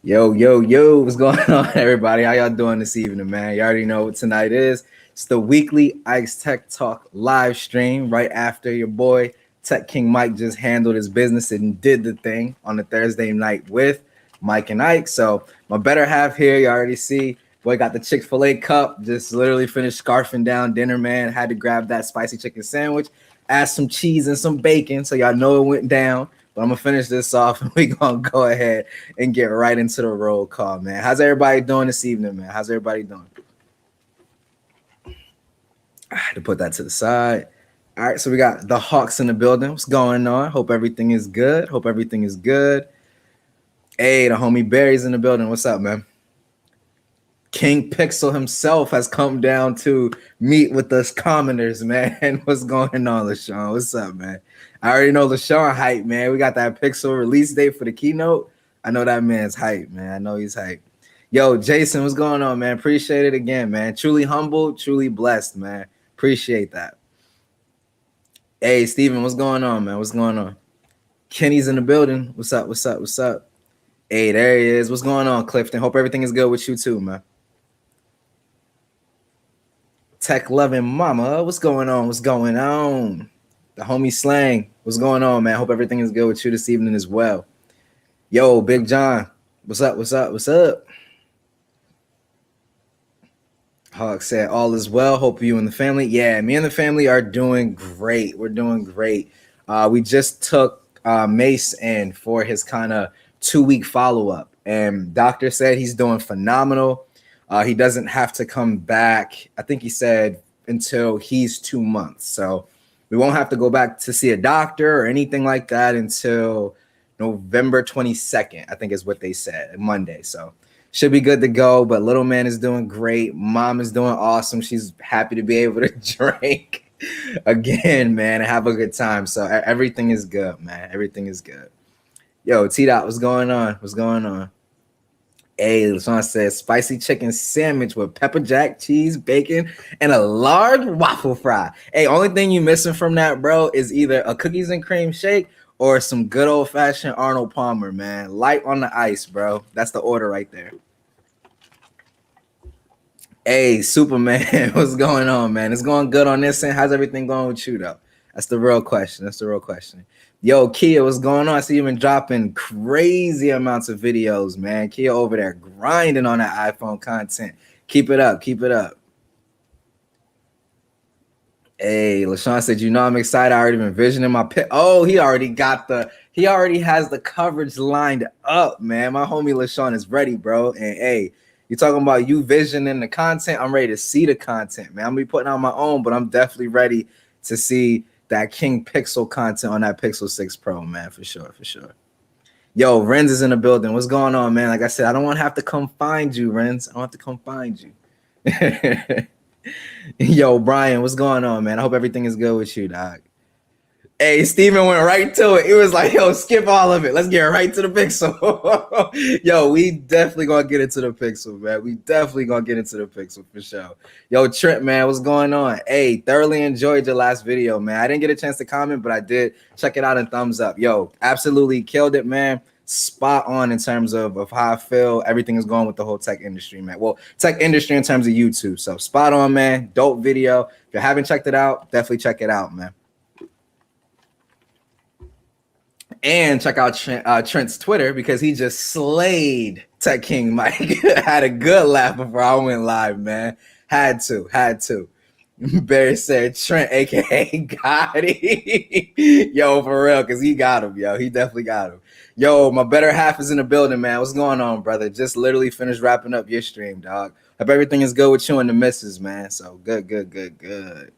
Yo, yo, yo, what's going on, everybody? How y'all doing this evening, man? You already know what tonight is. It's the weekly Ike's Tech Talk live stream right after your boy Tech King Mike just handled his business and did the thing on the Thursday night with Mike and Ike. So my better half here, you already see. Boy got the Chick-fil-A cup, just literally finished scarfing down dinner, man. Had to grab that spicy chicken sandwich, add some cheese and some bacon, so y'all know it went down. But I'm gonna finish this off and we're gonna go ahead and get right into the roll call, man. How's everybody doing this evening, man? How's everybody doing? I had to put that to the side. All right, so we got the Hawks in the building. What's going on? Hope everything is good. Hope everything is good. Hey, the homie Barry's in the building. What's up, man? King Pixel himself has come down to meet with us commoners, man. What's going on, LaShawn? What's up, man? I already know LaShawn hype, man. We got that Pixel release date for the keynote. I know that man's hype, man. I know he's hype. Yo, Jason, what's going on, man? Appreciate it again, man. Truly humbled, truly blessed, man. Appreciate that. Hey, Steven, what's going on, man? What's going on? Kenny's in the building. What's up? What's up? What's up? Hey, there he is. What's going on, Clifton? Hope everything is good with you too, man. Tech loving mama, what's going on? What's going on? The homie Slang, what's going on, man? Hope everything is good with you this evening as well. Yo, Big John, what's up? What's up? What's up? Hawk said all is well. Hope you and the family. Yeah, me and the family are doing great. We're doing great. We just took Mace in for his kind of 2-week follow-up, and doctor said he's doing phenomenal. He doesn't have to come back, I think he said, until he's 2 months. So we won't have to go back to see a doctor or anything like that until November 22nd, I think is what they said, Monday. So should be good to go. But little man is doing great. Mom is doing awesome. She's happy to be able to drink again, man, and have a good time. So everything is good, man. Everything is good. Yo, T-Dot, what's going on? What's going on? Hey, LaShawn says spicy chicken sandwich with pepper jack, cheese, bacon, and a large waffle fry. Hey, only thing you missing from that, bro, is either a cookies and cream shake or some good old-fashioned Arnold Palmer, man. Light on the ice, bro. That's the order right there. Hey, Superman, what's going on, man? It's going good on this end. How's everything going with you, though? That's the real question. That's the real question. Yo, Kia, what's going on? I see you've been dropping crazy amounts of videos, man. Kia over there grinding on that iPhone content. Keep it up. Keep it up. Hey, LaShawn said, you know, I'm excited. I already been visioning my pit. Oh, he already has the coverage lined up, man. My homie LaShawn is ready, bro. And hey, you're talking about you visioning the content. I'm ready to see the content, man. I'm gonna be putting out my own, but I'm definitely ready to see that King Pixel content on that Pixel 6 Pro, man, for sure, for sure. Yo, Renz is in the building. What's going on, man? Like I said, I don't want to have to come find you, Renz. I don't have to come find you. Yo, Brian, what's going on, man? I hope everything is good with you, dog. Hey, Steven went right to it. It was like, yo, skip all of it. Let's get right to the Pixel. Yo, we definitely gonna get into the Pixel, man. We definitely gonna get into the Pixel for sure. Yo, Trent, man, what's going on? Hey, thoroughly enjoyed your last video, man. I didn't get a chance to comment, but I did check it out and thumbs up. Yo, absolutely killed it, man. Spot on in terms of how I feel everything is going with the whole tech industry, man. Well, tech industry in terms of YouTube. So spot on, man. Dope video. If you haven't checked it out, definitely check it out, man. And check out Trent's Twitter because he just slayed Tech King Mike. Had a good laugh before I went live, man. Had to. Barry said Trent, aka Gotti. Yo, for real, because he got him, yo. He definitely got him. Yo, my better half is in the building, man. What's going on, brother? Just literally finished wrapping up your stream, dog. Hope everything is good with you and the missus, man. So good.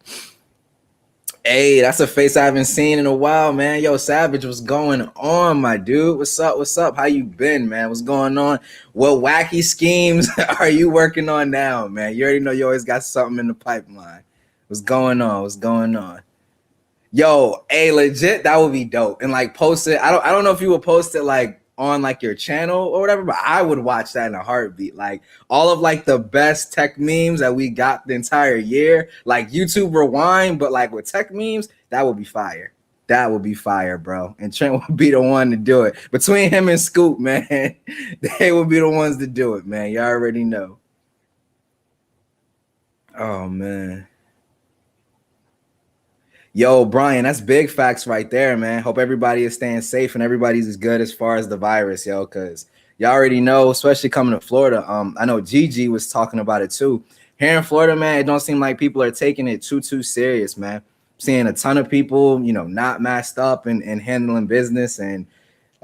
Hey, that's a face I haven't seen in a while, man. Yo, Savage, what's going on, my dude? What's up? How you been, man? What's going on? What wacky schemes are you working on now, man? You already know you always got something in the pipeline. What's going on? Yo, hey, legit, that would be dope. And like post it. I don't know if you would post it like on like your channel or whatever, but I would watch that in a heartbeat. Like all of like the best tech memes that we got the entire year, like YouTube Rewind, but like with tech memes, that would be fire. That would be fire, bro. And Trent would be the one to do it. Between him and Scoop, man, they would be the ones to do it, man. You already know. Oh, man. Yo, Brian, that's big facts right there, man. Hope everybody is staying safe and everybody's as good as far as the virus, yo, because y'all already know, especially coming to Florida. I know Gigi was talking about it too. Here in Florida, man, it don't seem like people are taking it too serious, man. Seeing a ton of people, you know, not masked up and handling business. And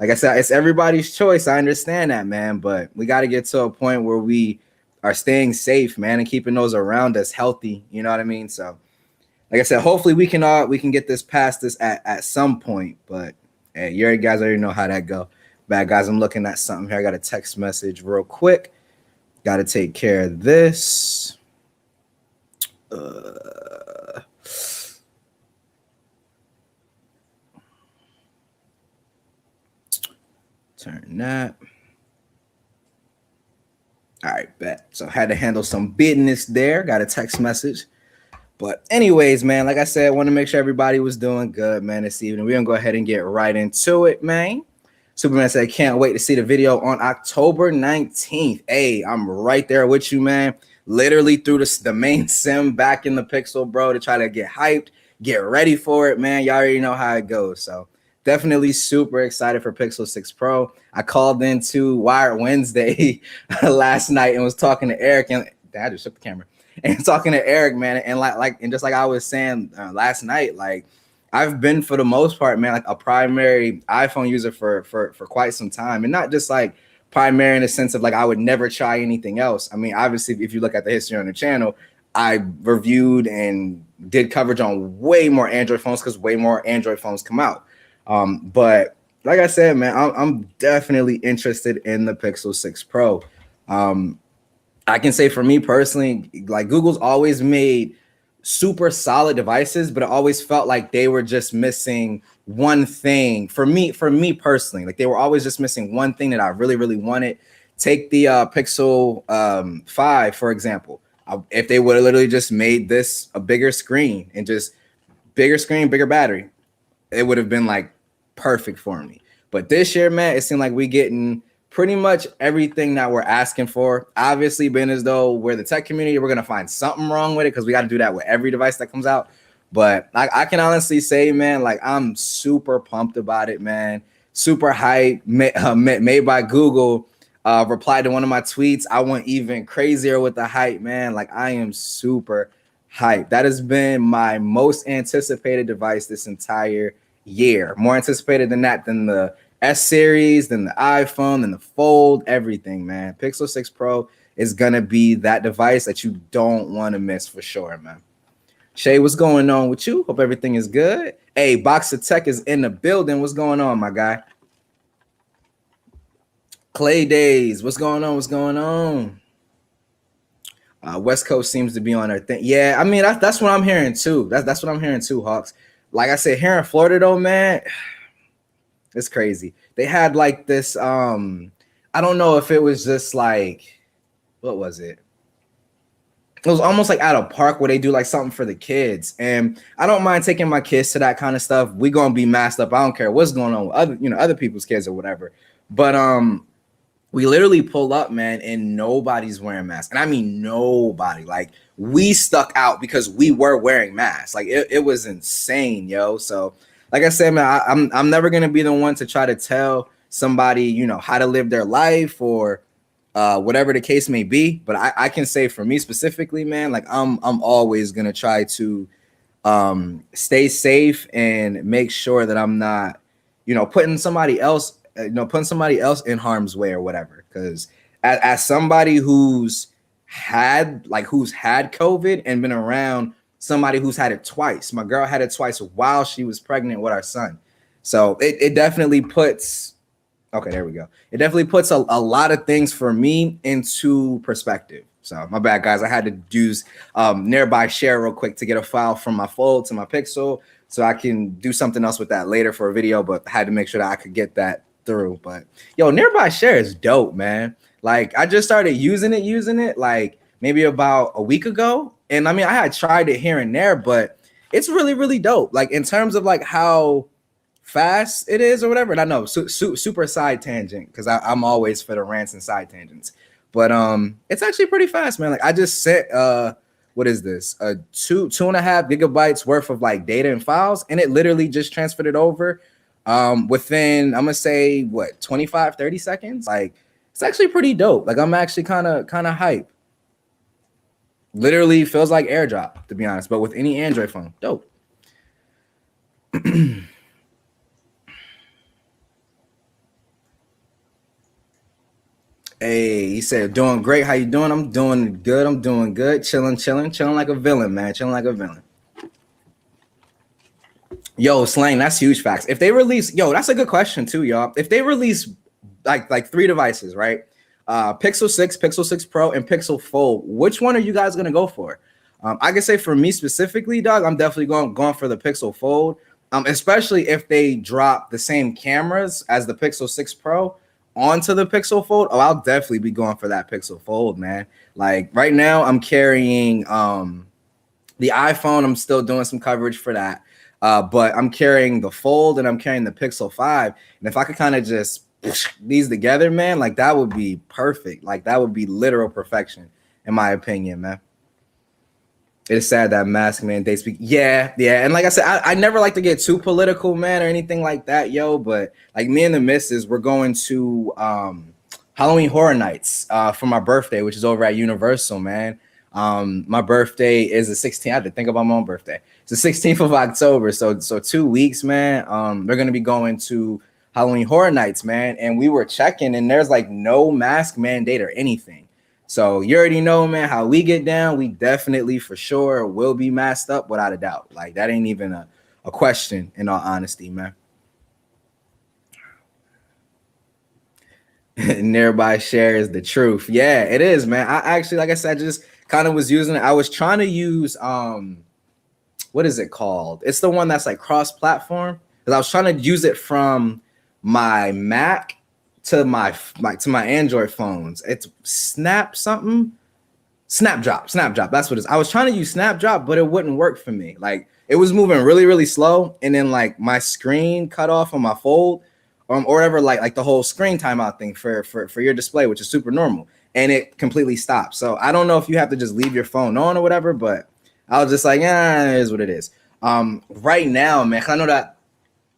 like I said, it's everybody's choice. I understand that, man, but we got to get to a point where we are staying safe, man, and keeping those around us healthy. You know what I mean? So like I said, hopefully we can get this past this at some point. But hey, you guys already know how that go. Bad guys, I'm looking at something here. I got a text message real quick. Got to take care of this. Turn that. All right, bet. So had to handle some business there. Got a text message. But anyways, man, like I said, I want to make sure everybody was doing good, man, this evening. We're going to go ahead and get right into it, man. Superman said, can't wait to see the video on October 19th. Hey, I'm right there with you, man. Literally threw the main sim back in the Pixel, bro, to try to get hyped, get ready for it, man. Y'all already know how it goes. So definitely super excited for Pixel 6 Pro. I called into Wired Wednesday last night and was talking to Eric, and I just shook the camera. And talking to Eric, man, and and just like I was saying last night, like I've been for the most part, man, like a primary iPhone user for quite some time, and not just like primary in the sense of like I would never try anything else. I mean, obviously, if you look at the history on the channel, I reviewed and did coverage on way more Android phones because way more Android phones come out. But like I said, man, I'm definitely interested in the Pixel 6 Pro. I can say for me personally, like Google's always made super solid devices, but it always felt like they were just missing one thing for me personally. Like they were always just missing one thing that I really wanted. Take the Pixel 5, for example. If they would have literally just made this a bigger screen and just bigger screen, bigger battery, it would have been like perfect for me. But this year, man, it seemed like we getting pretty much everything that we're asking for. Obviously, being as though we're the tech community, we're going to find something wrong with it because we got to do that with every device that comes out. But I can honestly say, man, like I'm super pumped about it, man. Super hype. Made by Google. Replied to one of my tweets. I went even crazier with the hype, man. Like I am super hyped. That has been my most anticipated device this entire year. More anticipated than that, than the S series, than the iPhone, than the Fold, everything, man. Pixel 6 Pro is gonna be that device that you don't want to miss for sure, man. Shay, what's going on with you? Hope everything is good. Hey, Box of Tech is in the building. What's going on, my guy? Clay Days, what's going on? What's going on? West Coast seems to be on their thing. Yeah, I mean that's what I'm hearing too. That's what I'm hearing too, Hawks. Like I said, here in Florida though, man. It's crazy. They had like this, I don't know if it was just like, what was it? It was almost like at a park where they do like something for the kids. And I don't mind taking my kids to that kind of stuff. We're going to be masked up. I don't care what's going on with other people's kids or whatever. But we literally pull up, man, and nobody's wearing masks. And I mean nobody. Like we stuck out because we were wearing masks. Like it was insane, yo. So like I said, man, I'm never gonna be the one to try to tell somebody, you know, how to live their life or whatever the case may be. But I can say for me specifically, man, like I'm always gonna try to stay safe and make sure that I'm not, you know, putting somebody else in harm's way or whatever. Because as somebody who's had COVID and been around somebody who's had it twice. My girl had it twice while she was pregnant with our son. So it definitely puts, okay, there we go. It definitely puts a lot of things for me into perspective. So my bad, guys. I had to use nearby share real quick to get a file from my Fold to my Pixel so I can do something else with that later for a video, but I had to make sure that I could get that through. But yo, nearby share is dope, man. Like I just started using it like maybe about a week ago. And I mean, I had tried it here and there, but it's really dope. Like in terms of like how fast it is or whatever. And I know super side tangent because I'm always for the rants and side tangents. But it's actually pretty fast, man. Like I just sent what is this? 2.5 gigabytes worth of like data and files, and it literally just transferred it over within I'm gonna say what 25-30 seconds. Like it's actually pretty dope. Like I'm actually kind of hype. Literally feels like AirDrop, to be honest, but with any Android phone. Dope. Hey, he said, doing great. How you doing? I'm doing good. I'm doing good. Chilling like a villain, man. Chilling like a villain. Yo, Slang, that's huge facts. If they release, yo, that's a good question too, y'all. If they release like 3 devices, right? Pixel 6, Pixel 6 Pro, and Pixel Fold, which one are you guys gonna go for? I can say for me specifically, dog, I'm definitely going for the Pixel Fold. Especially if they drop the same cameras as the Pixel 6 Pro onto the Pixel Fold. Oh, I'll definitely be going for that Pixel Fold, man. Like right now, I'm carrying the iPhone. I'm still doing some coverage for that. But I'm carrying the Fold and I'm carrying the Pixel 5. And if I could kind of just these together, man, like that would be perfect. Like that would be literal perfection, in my opinion, man. It is sad that Mask Man they speak. Yeah. And like I said, I never like to get too political, man, or anything like that, yo. But like me and the missus, we're going to Halloween Horror Nights for my birthday, which is over at Universal, man. My birthday is the 16th. I had to think about my own birthday. It's the 16th of October. So 2 weeks, man. They're gonna be going to Halloween Horror Nights, man. And we were checking, and there's like no mask mandate or anything. So you already know, man, how we get down. We definitely for sure will be masked up without a doubt. Like that ain't even a question, in all honesty, man. Nearby shares the truth. Yeah, it is, man. I actually, like I said, just kind of was using it. I was trying to use what is it called? It's the one that's like cross-platform. Because I was trying to use it from my Mac to my Android phones. It's Snapdrop. That's what it is. I was trying to use Snapdrop, but it wouldn't work for me. Like it was moving really, really slow, and then like my screen cut off on my Fold, or whatever. Like the whole screen timeout thing for your display, which is super normal, and it completely stopped. So I don't know if you have to just leave your phone on or whatever, but I was just like, yeah, it is what it is. Right now, man, I know that.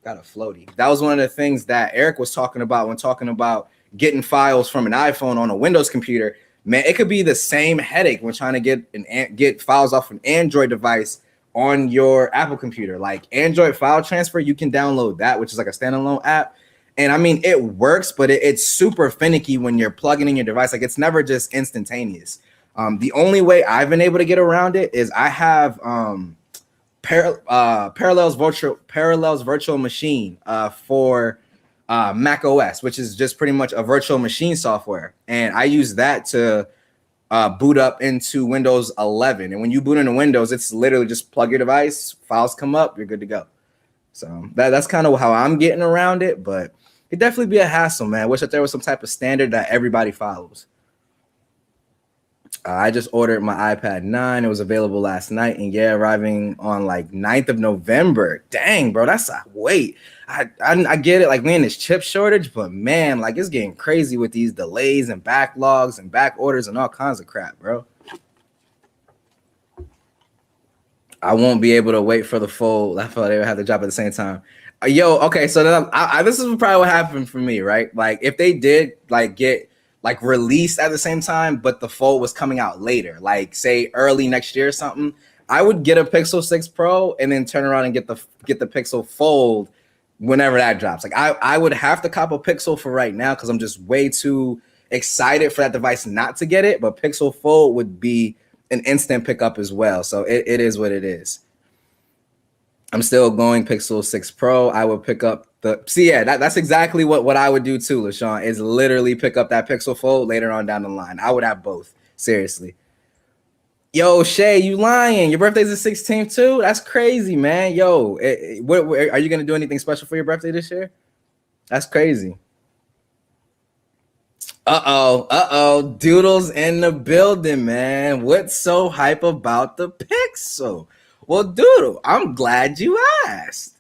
Got a floaty. That was one of the things that Eric was talking about when talking about getting files from an iPhone on a Windows computer. Man, it could be the same headache when trying to get files off an Android device on your Apple computer. Like Android file transfer, you can download that, which is like a standalone app. And I mean, it works, but it's super finicky when you're plugging in your device. Like it's never just instantaneous. The only way I've been able to get around it is I have Parallels virtual machine for Mac OS, which is just pretty much a virtual machine software, and I use that to boot up into Windows 11. And when you boot into Windows, it's literally just plug your device, files come up, you're good to go. So that's kind of how I'm getting around it, but it'd definitely be a hassle, man. I wish that there was some type of standard that everybody follows. I just ordered my iPad 9. It was available last night, and yeah, arriving on like 9th of November. Dang, bro, that's a wait. I get it, like man, this chip shortage, but man, like it's getting crazy with these delays and backlogs and back orders and all kinds of crap, bro. I won't be able to wait for the full. I thought they would have to drop at the same time. Yo, okay, so then this is probably what happened for me, right? Like if they did like get like released at the same time, but the Fold was coming out later, like say early next year or something, I would get a Pixel 6 Pro and then turn around and get the Pixel Fold whenever that drops. Like I would have to cop a Pixel for right now because I'm just way too excited for that device not to get it. But Pixel Fold would be an instant pickup as well. So it is what it is. I'm still going Pixel 6 Pro. I would pick up that's exactly what I would do too, LaShawn, is literally pick up that Pixel Fold later on down the line. I would have both. Seriously. Yo, Shay, you lying. Your birthday's the 16th too? That's crazy, man. Yo, what are you going to do anything special for your birthday this year? That's crazy. Uh-oh. Doodles in the building, man. What's so hype about the Pixel? Well, Doodle, I'm glad you asked.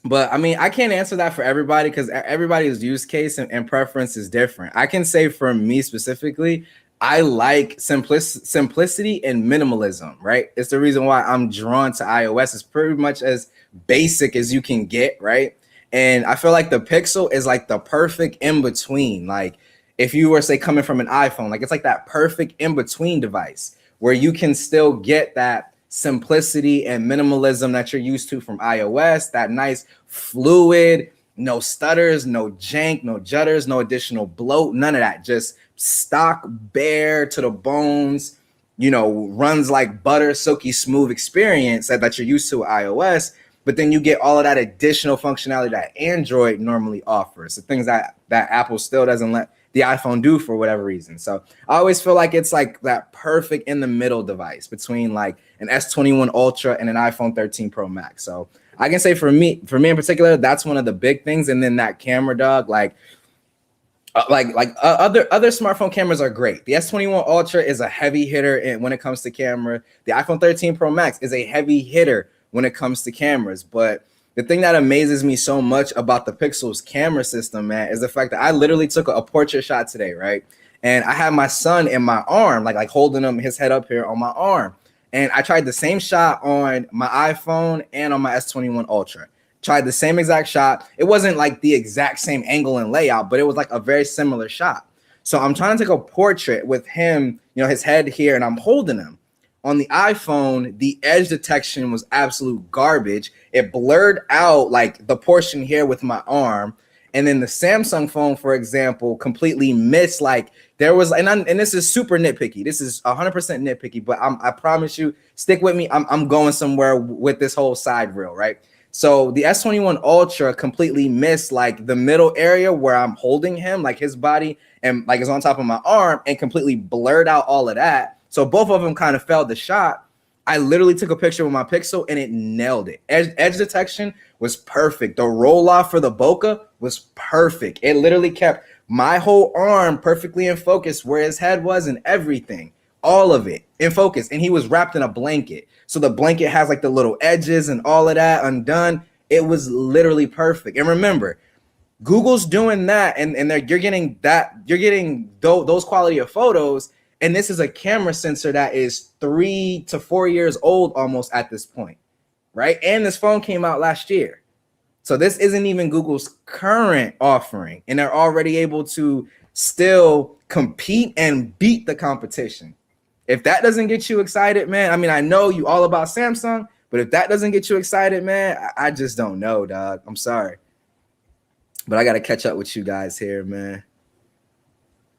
But I mean, I can't answer that for everybody because everybody's use case and preference is different. I can say for me specifically, I like simplicity and minimalism, right? It's the reason why I'm drawn to iOS. It's pretty much as basic as you can get, right? And I feel like the Pixel is like the perfect in between. Like if you were say coming from an iPhone, like it's like that perfect in between device where you can still get that simplicity and minimalism that you're used to from iOS, that nice fluid, no stutters, no jank, no jutters, no additional bloat, none of that. Just stock, bare to the bones, runs like butter, silky smooth experience that you're used to with iOS. But then you get all of that additional functionality that Android normally offers, the things that Apple still doesn't let the iPhone do for whatever reason. So I always feel like it's like that perfect in the middle device between like an S21 Ultra and an iPhone 13 Pro Max. So I can say for me in particular, that's one of the big things. And then that camera, dog, other smartphone cameras are great. The S21 Ultra is a heavy hitter when it comes to camera. The iPhone 13 Pro Max is a heavy hitter when it comes to cameras. But the thing that amazes me so much about the Pixel's camera system, man, is the fact that I literally took a portrait shot today, right? And I had my son in my arm, like holding him, his head up here on my arm. And I tried the same shot on my iPhone and on my S21 Ultra. Tried the same exact shot. It wasn't like the exact same angle and layout, but it was like a very similar shot. So I'm trying to take a portrait with him, his head here, and I'm holding him. On the iPhone, the edge detection was absolute garbage. It blurred out like the portion here with my arm. And then the Samsung phone, for example, completely missed. Like there was, and this is super nitpicky. This is 100% nitpicky, but I promise you, stick with me. I'm going somewhere with this whole side reel, right? So the S21 Ultra completely missed like the middle area where I'm holding him, like his body and like is on top of my arm, and completely blurred out all of that. So both of them kind of failed the shot. I literally took a picture with my Pixel and it nailed it. Edge detection was perfect. The roll off for the bokeh was perfect. It literally kept my whole arm perfectly in focus where his head was and everything. All of it in focus. And he was wrapped in a blanket. So the blanket has like the little edges and all of that undone. It was literally perfect. And remember, Google's doing that, and you're getting those quality of photos. And this is a camera sensor that is 3 to 4 years old almost at this point, right? And this phone came out last year. So this isn't even Google's current offering, and they're already able to still compete and beat the competition. If that doesn't get you excited, man, I mean, I know you all about Samsung, but if that doesn't get you excited, man, I just don't know, dog. I'm sorry. But I got to catch up with you guys here, man.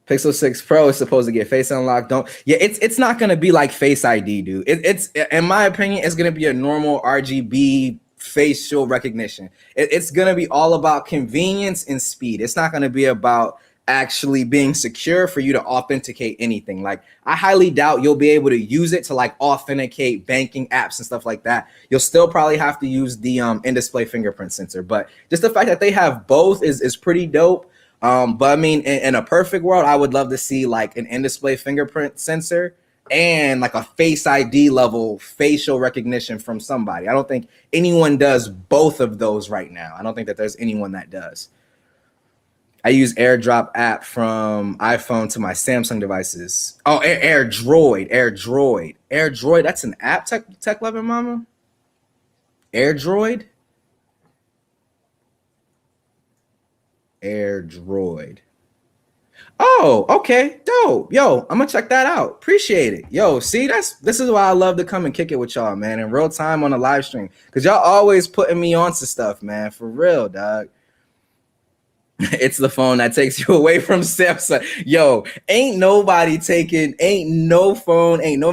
Pixel 6 Pro is supposed to get Face Unlock. It's not gonna be like Face ID, dude. It's in my opinion, it's gonna be a normal RGB facial recognition. It's gonna be all about convenience and speed. It's not gonna be about actually being secure for you to authenticate anything. Like I highly doubt you'll be able to use it to like authenticate banking apps and stuff like that. You'll still probably have to use the in-display fingerprint sensor. But just the fact that they have both is pretty dope. But I mean, in a perfect world, I would love to see like an in-display fingerprint sensor and like a Face ID level facial recognition from somebody. I don't think anyone does both of those right now. I don't think that there's anyone that does. I use AirDrop app from iPhone to my Samsung devices. Oh, AirDroid. That's an app, Tech Loving Mama. AirDroid. Oh, okay, dope. Yo, I'm gonna check that out. Appreciate it. Yo, see, this is why I love to come and kick it with y'all, man, in real time on the live stream, because y'all always putting me onto stuff, man, for real, dog. It's the phone that takes you away from Samsung. Yo, ain't no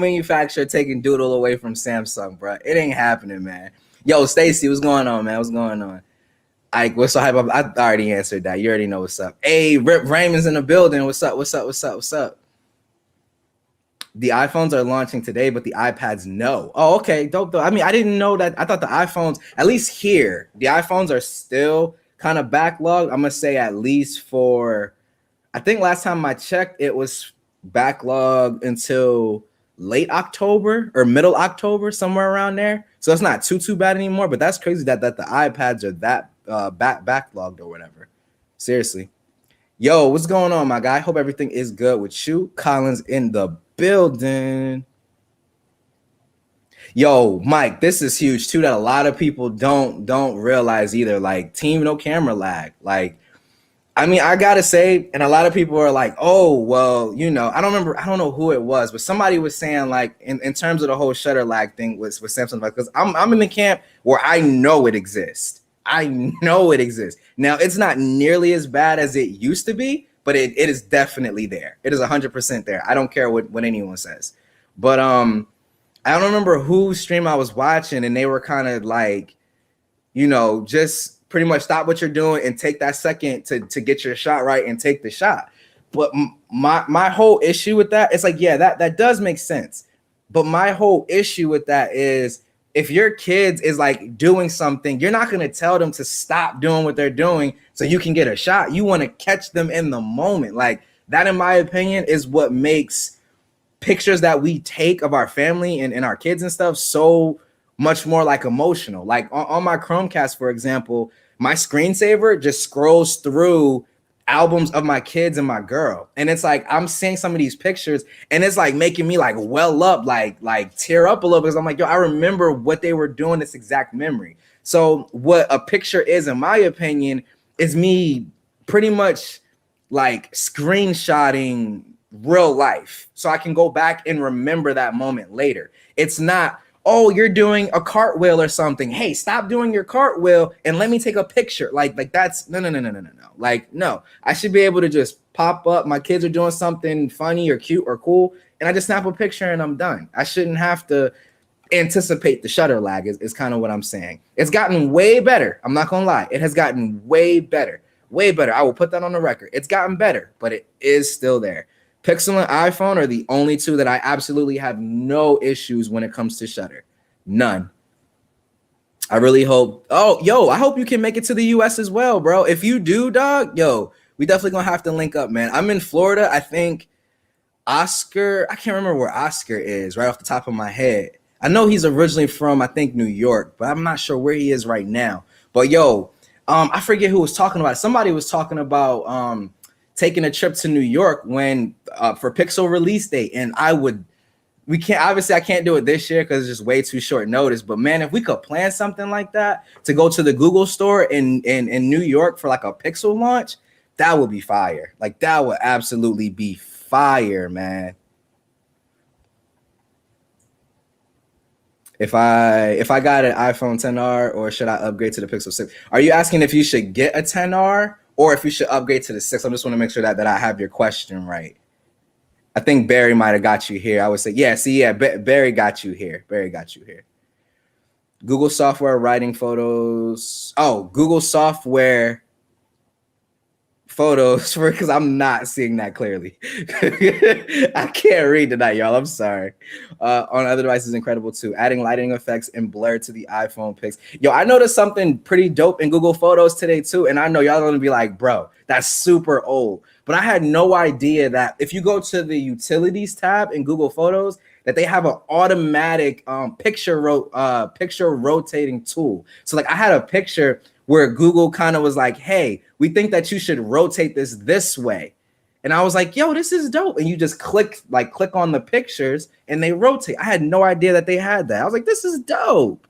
manufacturer taking Doodle away from Samsung, bro. It ain't happening, man. Yo, Stacy, what's going on, man? What's going on? Ike, what's so hype up? I already answered that. You already know what's up. Hey, Rip Raymond's in the building. What's up? The iPhones are launching today, but the iPads no. Oh, okay, dope. I mean, I didn't know that. I thought the iPhones, at least here, the iPhones are still kind of backlogged. I'm gonna say at least for, I think last time I checked, it was backlogged until late October or middle October, somewhere around there. So it's not too bad anymore. But that's crazy that the iPads are that backlogged or whatever. Seriously. Yo, what's going on, my guy? Hope everything is good with you. Collins in the building. Yo, Mike, this is huge too that a lot of people don't realize either. Like team no camera lag. Like, I mean, I gotta say, and a lot of people are like, oh, well, you know, I don't know who it was, but somebody was saying like in terms of the whole shutter lag thing with Samsung, because I'm in the camp where I know it exists. I know it exists. Now, it's not nearly as bad as it used to be, but it is definitely there. It is 100% there. I don't care what anyone says. But I don't remember whose stream I was watching, and they were kind of like, you know, just pretty much stop what you're doing and take that second to get your shot right and take the shot. But my whole issue with that, it's like, yeah, that does make sense. But my whole issue with that is if your kids is like doing something, you're not going to tell them to stop doing what they're doing so you can get a shot. You want to catch them in the moment. Like that, in my opinion, is what makes pictures that we take of our family and our kids and stuff so much more like emotional. Like on my Chromecast, for example, my screensaver just scrolls through albums of my kids and my girl, and it's like I'm seeing some of these pictures and it's like making me like well up, like tear up a little, because I'm like, yo, I remember what they were doing, this exact memory. So what a picture is, in my opinion, is me pretty much like screenshotting real life so I can go back and remember that moment later. It's not, oh, you're doing a cartwheel or something, hey, stop doing your cartwheel and let me take a picture. Like that's no. Like, no, I should be able to just pop up, my kids are doing something funny or cute or cool, and I just snap a picture and I'm done. I shouldn't have to anticipate the shutter lag is kind of what I'm saying. It's gotten way better. I'm not gonna lie. It has gotten way better. Way better. I will put that on the record. It's gotten better, but it is still there. Pixel and iPhone are the only two that I absolutely have no issues when it comes to shutter. None. I really hope. Oh, yo, I hope you can make it to the US as well, bro. If you do, dog, yo, we definitely gonna have to link up, man. I'm in Florida. I think Oscar, I can't remember where Oscar is right off the top of my head. I know he's originally from, I think, New York, but I'm not sure where he is right now. But yo, I forget who was talking about it. Somebody was talking about taking a trip to New York when for Pixel release date, and we can't, obviously I can't do it this year because it's just way too short notice, but man, if we could plan something like that to go to the Google store in New York for like a Pixel launch, that would be fire. Like that would absolutely be fire, man. If I got an iPhone 10R, or should I upgrade to the Pixel 6? Are you asking if you should get a 10R or if you should upgrade to the 6? I just want to make sure that I have your question right. I think Barry might have got you here. I would say, yeah, Barry got you here. Barry got you here. Google software writing photos. Oh, Google software photos, because I'm not seeing that clearly. I can't read tonight, y'all. I'm sorry. On other devices, incredible too. Adding lighting effects and blur to the iPhone pics. Yo, I noticed something pretty dope in Google Photos today too, and I know y'all are gonna be like, bro, that's super old. But I had no idea that if you go to the utilities tab in Google Photos, that they have an automatic picture rotating tool. So like I had a picture where Google kind of was like, hey, we think that you should rotate this way. And I was like, yo, this is dope. And you just click on the pictures and they rotate. I had no idea that they had that. I was like, this is dope.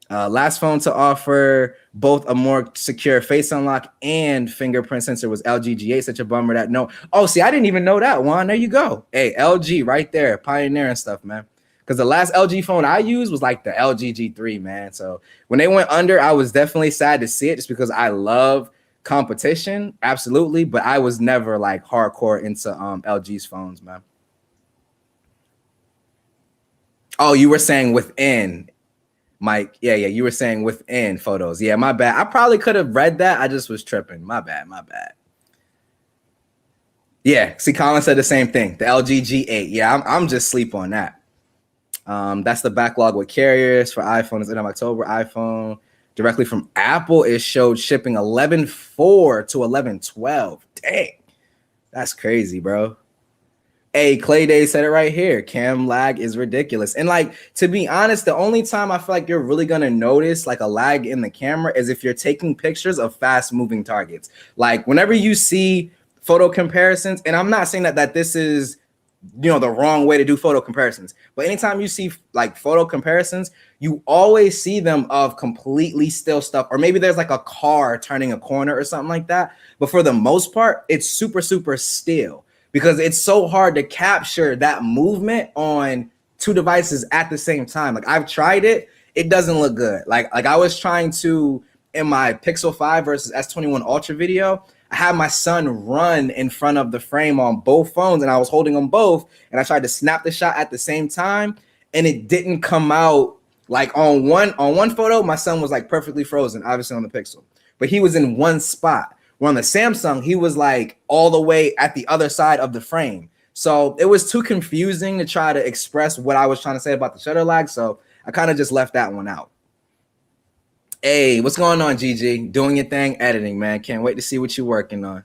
Last phone to offer both a more secure face unlock and fingerprint sensor was LG G8. Such a bummer that no. Oh, see, I didn't even know that one. There you go. Hey, LG right there, pioneering stuff, man. Because the last LG phone I used was like the LG G3, man. So when they went under, I was definitely sad to see it, just because I love competition, absolutely. But I was never like hardcore into LG's phones, man. Oh, you were saying within. Mike, yeah, you were saying within photos. Yeah, my bad. I probably could have read that. I just was tripping. My bad. Yeah, see, Colin said the same thing. The LG G8. Yeah, I'm just sleep on that. That's the backlog with carriers for iPhone. It's in October. iPhone directly from Apple is showed shipping 11.4 to 11.12. Dang, that's crazy, bro. Hey, Clay Day said it right here. Cam lag is ridiculous. And like, to be honest, the only time I feel like you're really gonna notice like a lag in the camera is if you're taking pictures of fast moving targets. Like whenever you see photo comparisons, and I'm not saying that this is the wrong way to do photo comparisons, but anytime you see like photo comparisons, you always see them of completely still stuff, or maybe there's like a car turning a corner or something like that, but for the most part it's super still, because it's so hard to capture that movement on two devices at the same time. Like I've tried it, it doesn't look good. Like I was trying to, in my Pixel 5 versus S21 Ultra video, I had my son run in front of the frame on both phones, and I was holding them both, and I tried to snap the shot at the same time, and it didn't come out. Like on one photo, my son was like perfectly frozen, obviously on the Pixel, but he was in one spot. Where on the Samsung, he was like all the way at the other side of the frame. So it was too confusing to try to express what I was trying to say about the shutter lag. So I kind of just left that one out. Hey, what's going on, GG? Doing your thing, editing, man. Can't wait to see what you're working on.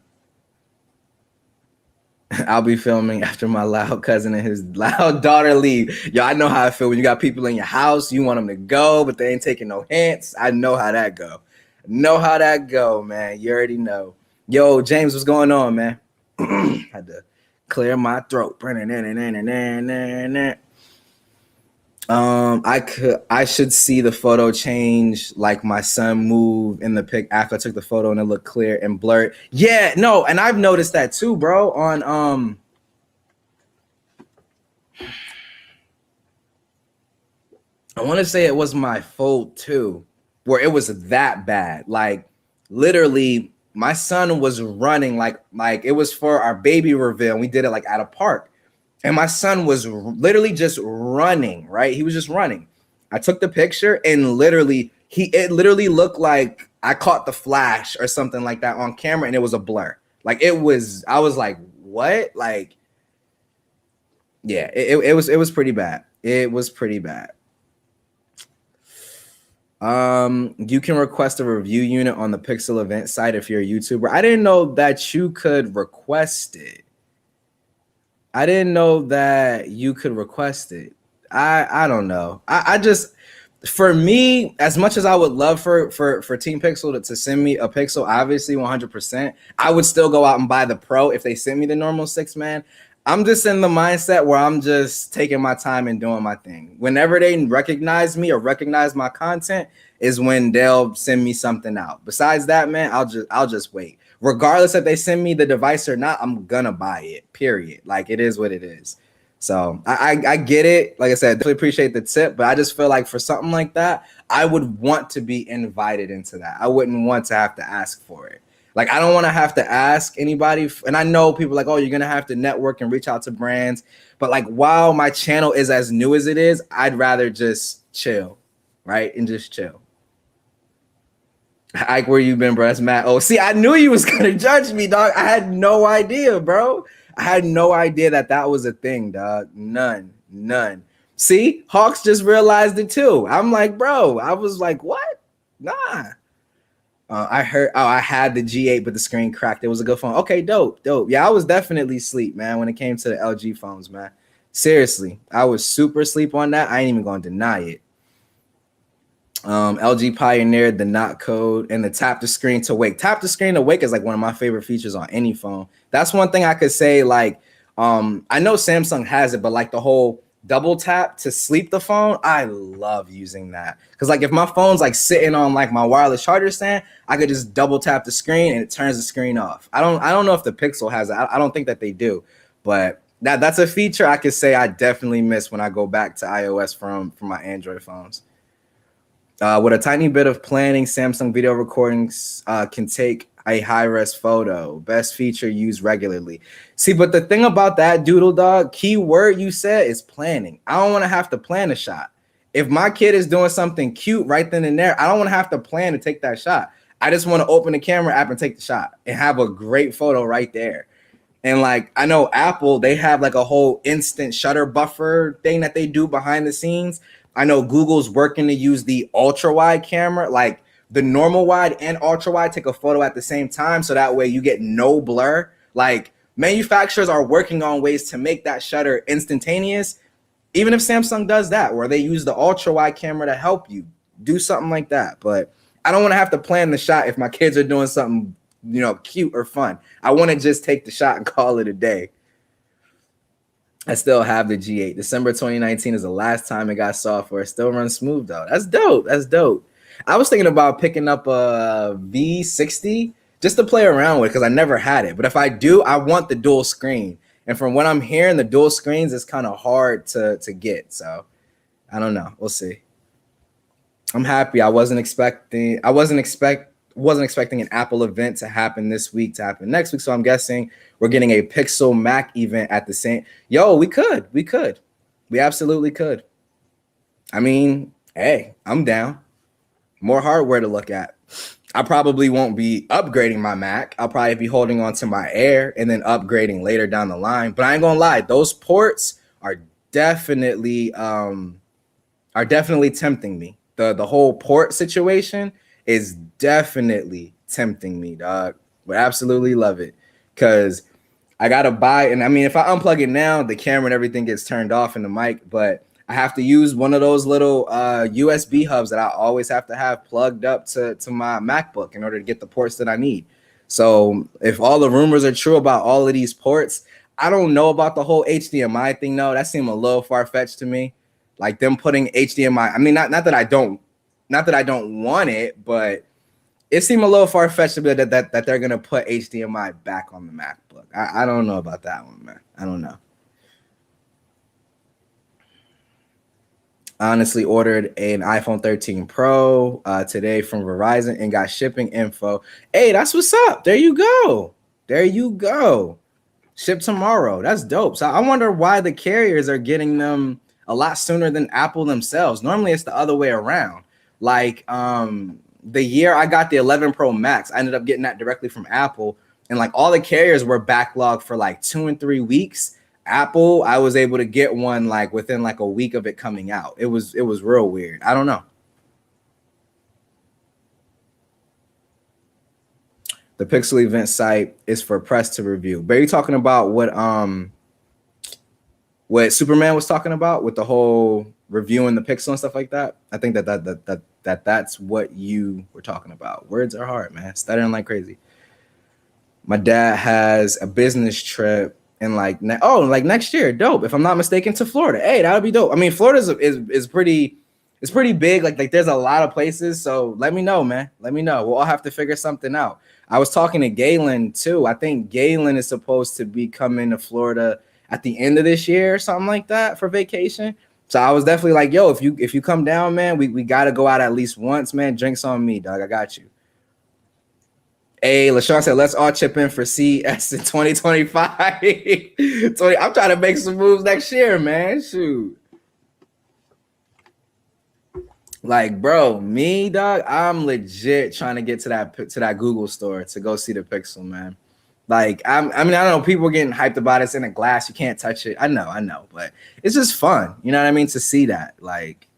I'll be filming after my loud cousin and his loud daughter leave. Yo, I know how I feel when you got people in your house, you want them to go, but they ain't taking no hints. I know how that go. Know how that go, man. You already know. Yo, James, what's going on, man? Had to clear my throat. I should see the photo change, like my son move in the pic after I took the photo and it looked clear and blurred. Yeah, no, and I've noticed that too, bro. On I want to say it was my Fold 2 where it was that bad. Like literally, my son was running like it was for our baby reveal. And we did it like at a park. And my son was literally just running, right? He was just running. I took the picture and it literally looked like I caught the flash or something like that on camera, and it was a blur. Like I was like, what? Like, yeah, it was pretty bad. It was pretty bad. You can request a review unit on the Pixel event site if you're a YouTuber. I didn't know that you could request it. I didn't know that you could request it. I don't know. I just, for me, as much as I would love for Team Pixel to send me a Pixel, obviously 100%, I would still go out and buy the Pro if they send me the normal 6-man. I'm just in the mindset where I'm just taking my time and doing my thing. Whenever they recognize me or recognize my content is when they'll send me something out. Besides that, man, I'll just wait. Regardless if they send me the device or not, I'm gonna buy it, period. Like it is what it is. So I get it. Like I said, definitely appreciate the tip, but I just feel like for something like that, I would want to be invited into that. I wouldn't want to have to ask for it. Like I don't want to have to ask anybody. And I know people like, oh, you're gonna have to network and reach out to brands. But like, while my channel is as new as it is, I'd rather just chill, right? And just chill. Ike, where you been, bro? That's Matt. Oh, see, I knew you was gonna judge me, dog. I had no idea, bro. I had no idea that was a thing, dog. None. See, Hawks just realized it too. I'm like, bro. I was like, what? Nah. I heard. Oh, I had the G8, but the screen cracked. It was a good phone. Okay, dope. Yeah, I was definitely asleep, man. When it came to the LG phones, man. Seriously, I was super asleep on that. I ain't even gonna deny it. LG pioneered the not code and the tap the screen to wake. Tap the screen to wake is like one of my favorite features on any phone. That's one thing I could say. Like, I know Samsung has it, but like the whole double tap to sleep the phone, I love using that. Because like if my phone's like sitting on like my wireless charger stand, I could just double tap the screen and it turns the screen off. I don't know if the Pixel has it. I don't think that they do, but that's a feature I could say I definitely miss when I go back to iOS from my Android phones. With a tiny bit of planning, Samsung video recordings can take a high-res photo. Best feature used regularly. See, but the thing about that, Doodle Dog, key word you said is planning. I don't want to have to plan a shot. If my kid is doing something cute right then and there, I don't want to have to plan to take that shot. I just want to open the camera app and take the shot and have a great photo right there. And like, I know Apple, they have like a whole instant shutter buffer thing that they do behind the scenes. I know Google's working to use the ultra wide camera, like the normal wide and ultra wide take a photo at the same time. So that way you get no blur. Like Manufacturers are working on ways to make that shutter instantaneous. Even if Samsung does that, where they use the ultra wide camera to help you do something like that. But I don't want to have to plan the shot if my kids are doing something, cute or fun. I want to just take the shot and call it a day. I still have the G8. December 2019 is the last time it got software. It still runs smooth though. That's dope. That's dope. I was thinking about picking up a V60 just to play around with because I never had it. But if I do, I want the dual screen. And from what I'm hearing, the dual screens is kind of hard to get. So I don't know. We'll see. I'm happy. I wasn't expecting an Apple event to happen this week to happen next week. So I'm guessing we're getting a Pixel Mac event at the same. Yo, we could. We absolutely could. I mean, hey, I'm down. More hardware to look at. I probably won't be upgrading my Mac. I'll probably be holding on to my Air and then upgrading later down the line. But I ain't gonna lie, those ports are definitely tempting me. The whole port situation is definitely tempting me, dog. Would absolutely love it because I gotta buy. And I mean, if I unplug it now, the camera and everything gets turned off and the mic, but I have to use one of those little USB hubs that I always have to have plugged up to my MacBook in order to get the ports that I need. So if all the rumors are true about all of these ports, I don't know about the whole HDMI thing. No, that seemed a little far-fetched to me. Like them putting HDMI. I mean, not that I don't want it, but it seemed a little far-fetched to me that they're gonna put HDMI back on the MacBook. I don't know about that one, man. I don't know. Honestly ordered an iPhone 13 Pro today from Verizon and got shipping info. Hey, that's what's up. There you go. Ship tomorrow. That's dope. So I wonder why the carriers are getting them a lot sooner than Apple themselves. Normally it's the other way around. Like the year I got the 11 Pro Max, I ended up getting that directly from Apple. And like all the carriers were backlogged for like 2 and 3 weeks. Apple, I was able to get one like within like a week of it coming out. It was real weird. I don't know. The Pixel event site is for press to review. But are you talking about what Superman was talking about with the whole reviewing the Pixel and stuff like that? I think that's what you were talking about. Words are hard, man. Stuttering like crazy. My dad has a business trip in like next year. Dope. If I'm not mistaken, to Florida. Hey, that would be dope. I mean, Florida is pretty big. Like there's a lot of places. So let me know, man. Let me know. We'll all have to figure something out. I was talking to Galen too. I think Galen is supposed to be coming to Florida at the end of this year or something like that for vacation. So I was definitely like, yo, if you come down, man, we got to go out at least once, man. Drinks on me, dog. I got you. Hey, LaShawn said, let's all chip in for CS in 2025. I'm trying to make some moves next year, man. Shoot. Like, bro, me, dog, I'm legit trying to get to that Google store to go see the Pixel, man. Like, I mean, I don't know. People are getting hyped about it. It's in a glass. You can't touch it. I know. But it's just fun. You know what I mean? To see that. Like,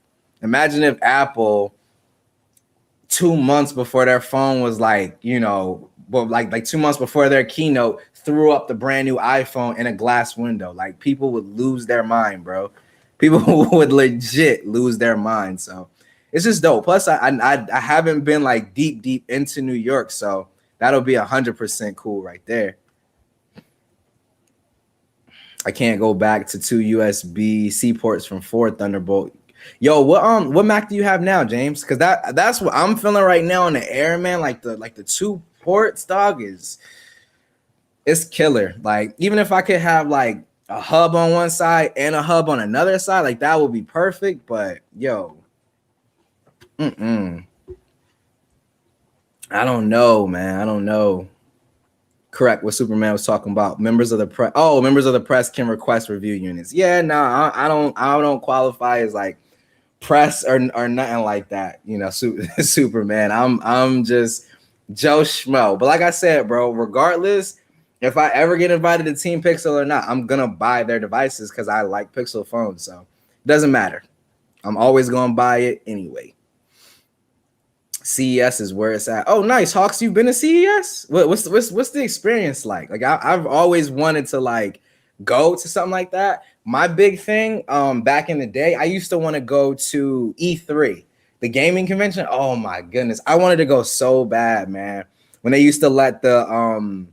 imagine if Apple 2 months before their phone was like, like 2 months before their keynote threw up the brand new iPhone in a glass window. Like people would lose their mind, bro. People would legit lose their mind. So it's just dope. Plus, I haven't been like deep into New York, so that'll be 100% cool right there. I can't go back to 2 USB-C ports from 4 Thunderbolt. Yo, what Mac do you have now, James? Because that's what I'm feeling right now in the Air, man. Like the 2 ports, dog, it's killer. Like even if I could have like a hub on one side and a hub on another side, like that would be perfect. But yo, I don't know, man. I don't know. Correct what Superman was talking about. Members of the press. Oh, members of the press can request review units. Yeah, no, I don't qualify as like press or nothing like that. Superman. I'm just Joe Schmo. But like I said, bro, regardless, if I ever get invited to Team Pixel or not, I'm gonna buy their devices because I like Pixel phones. So it doesn't matter. I'm always gonna buy it anyway. CES is where it's at. Oh, nice, Hawks. You've been to CES? What's the experience like? Like I've always wanted to like go to something like that. My big thing, back in the day, I used to want to go to E3, the gaming convention. Oh my goodness, I wanted to go so bad, man. When they used to let the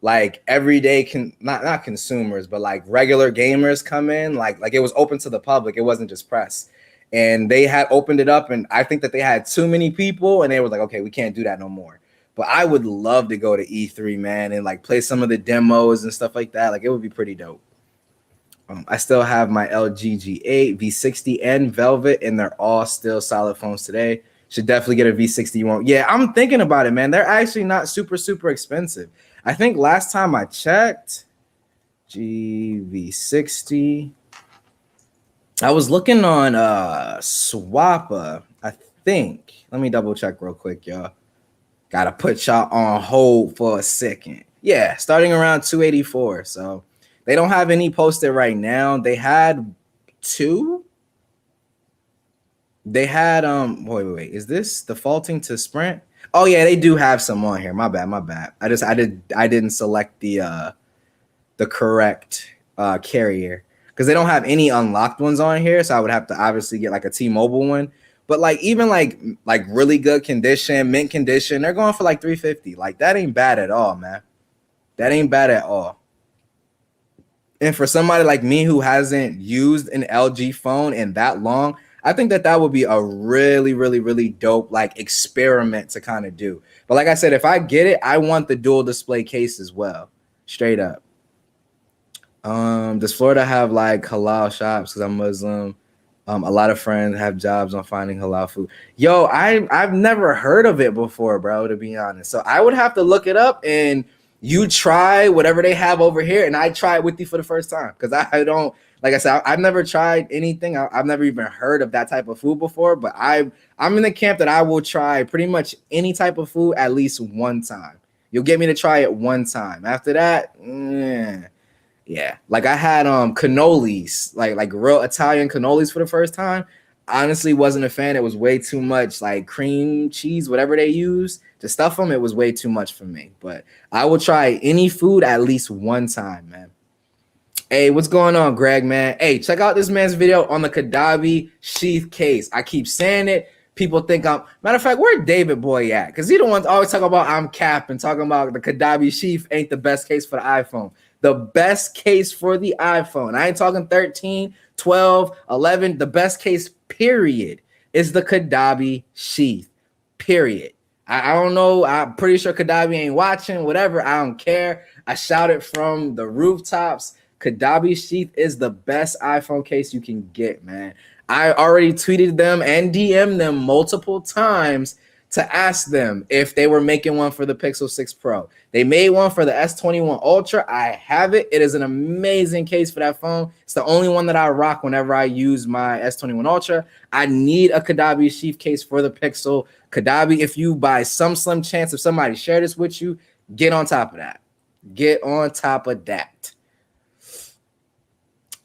like everyday not consumers, but like regular gamers come in, like it was open to the public. It wasn't just press. And they had opened it up, and I think that they had too many people, and they were like, okay, we can't do that no more. But I would love to go to E3, man, and like play some of the demos and stuff like that. Like it would be pretty dope. I still have my LG G8, V60, and Velvet, and they're all still solid phones today. Should definitely get a V60 you want. Yeah, I'm thinking about it, man. They're actually not super expensive. I think last time I checked, GV60. I was looking on Swappa, I think. Let me double check real quick, y'all. Gotta put y'all on hold for a second. Yeah, starting around 284. So they don't have any posted right now. They had two. They had wait. Is this defaulting to Sprint? Oh yeah, they do have some on here. My bad. I didn't select the correct carrier, because they don't have any unlocked ones on here, so I would have to obviously get like a T-Mobile one. But like even like really good condition, mint condition, they're going for like 350. Like that ain't bad at all, man. That ain't bad at all. And for somebody like me who hasn't used an LG phone in that long, I think that would be a really dope like experiment to kind of do. But like I said, if I get it, I want the dual display case as well. Straight up. Does Florida have like halal shops? Because I'm Muslim. A lot of friends have jobs on finding halal food. Yo, I've never heard of it before, bro, to be honest. So I would have to look it up, and you try whatever they have over here, and I try it with you for the first time. Because I don't, like I said, I've never tried anything. I've never even heard of that type of food before. But I'm in the camp that I will try pretty much any type of food at least one time. You'll get me to try it one time. After that, yeah, like I had cannolis, like real Italian cannolis for the first time. Honestly, wasn't a fan. It was way too much like cream cheese, whatever they use to stuff them. It was way too much for me. But I will try any food at least one time, man. Hey, what's going on, Greg, man? Hey, check out this man's video on the Kadabi sheath case. I keep saying it. People think I'm, matter of fact, where David Boy at? Because he the one always talking about I'm capping, talking about the Kadabi sheath ain't the best case for the iPhone. The best case for the iPhone, I ain't talking 13, 12, 11. The best case, period, is the Kadabi sheath, period. I don't know. I'm pretty sure Kadabi ain't watching, whatever. I don't care. I shouted from the rooftops. Kadabi sheath is the best iPhone case you can get, man. I already tweeted them and DM'd them multiple times to ask them if they were making one for the Pixel 6 Pro. They made one for the S21 Ultra. I have it. It is an amazing case for that phone. It's the only one that I rock whenever I use my S21 Ultra. I need a Kadabi sheath case for the Pixel. Kadabi, if you by some slim chance, if somebody shared this with you, get on top of that. Get on top of that.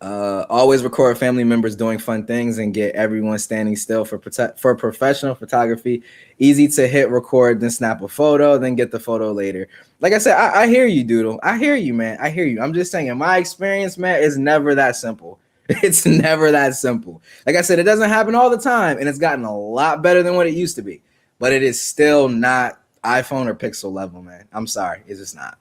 Always record family members doing fun things and get everyone standing still for professional photography. Easy to hit record, then snap a photo, then get the photo later. Like I said, I hear you, Doodle. I hear you, man. I hear you. I'm just saying, in my experience, man, it's never that simple. It's never that simple. Like I said, it doesn't happen all the time, and it's gotten a lot better than what it used to be. But it is still not iPhone or Pixel level, man. I'm sorry. It's just not.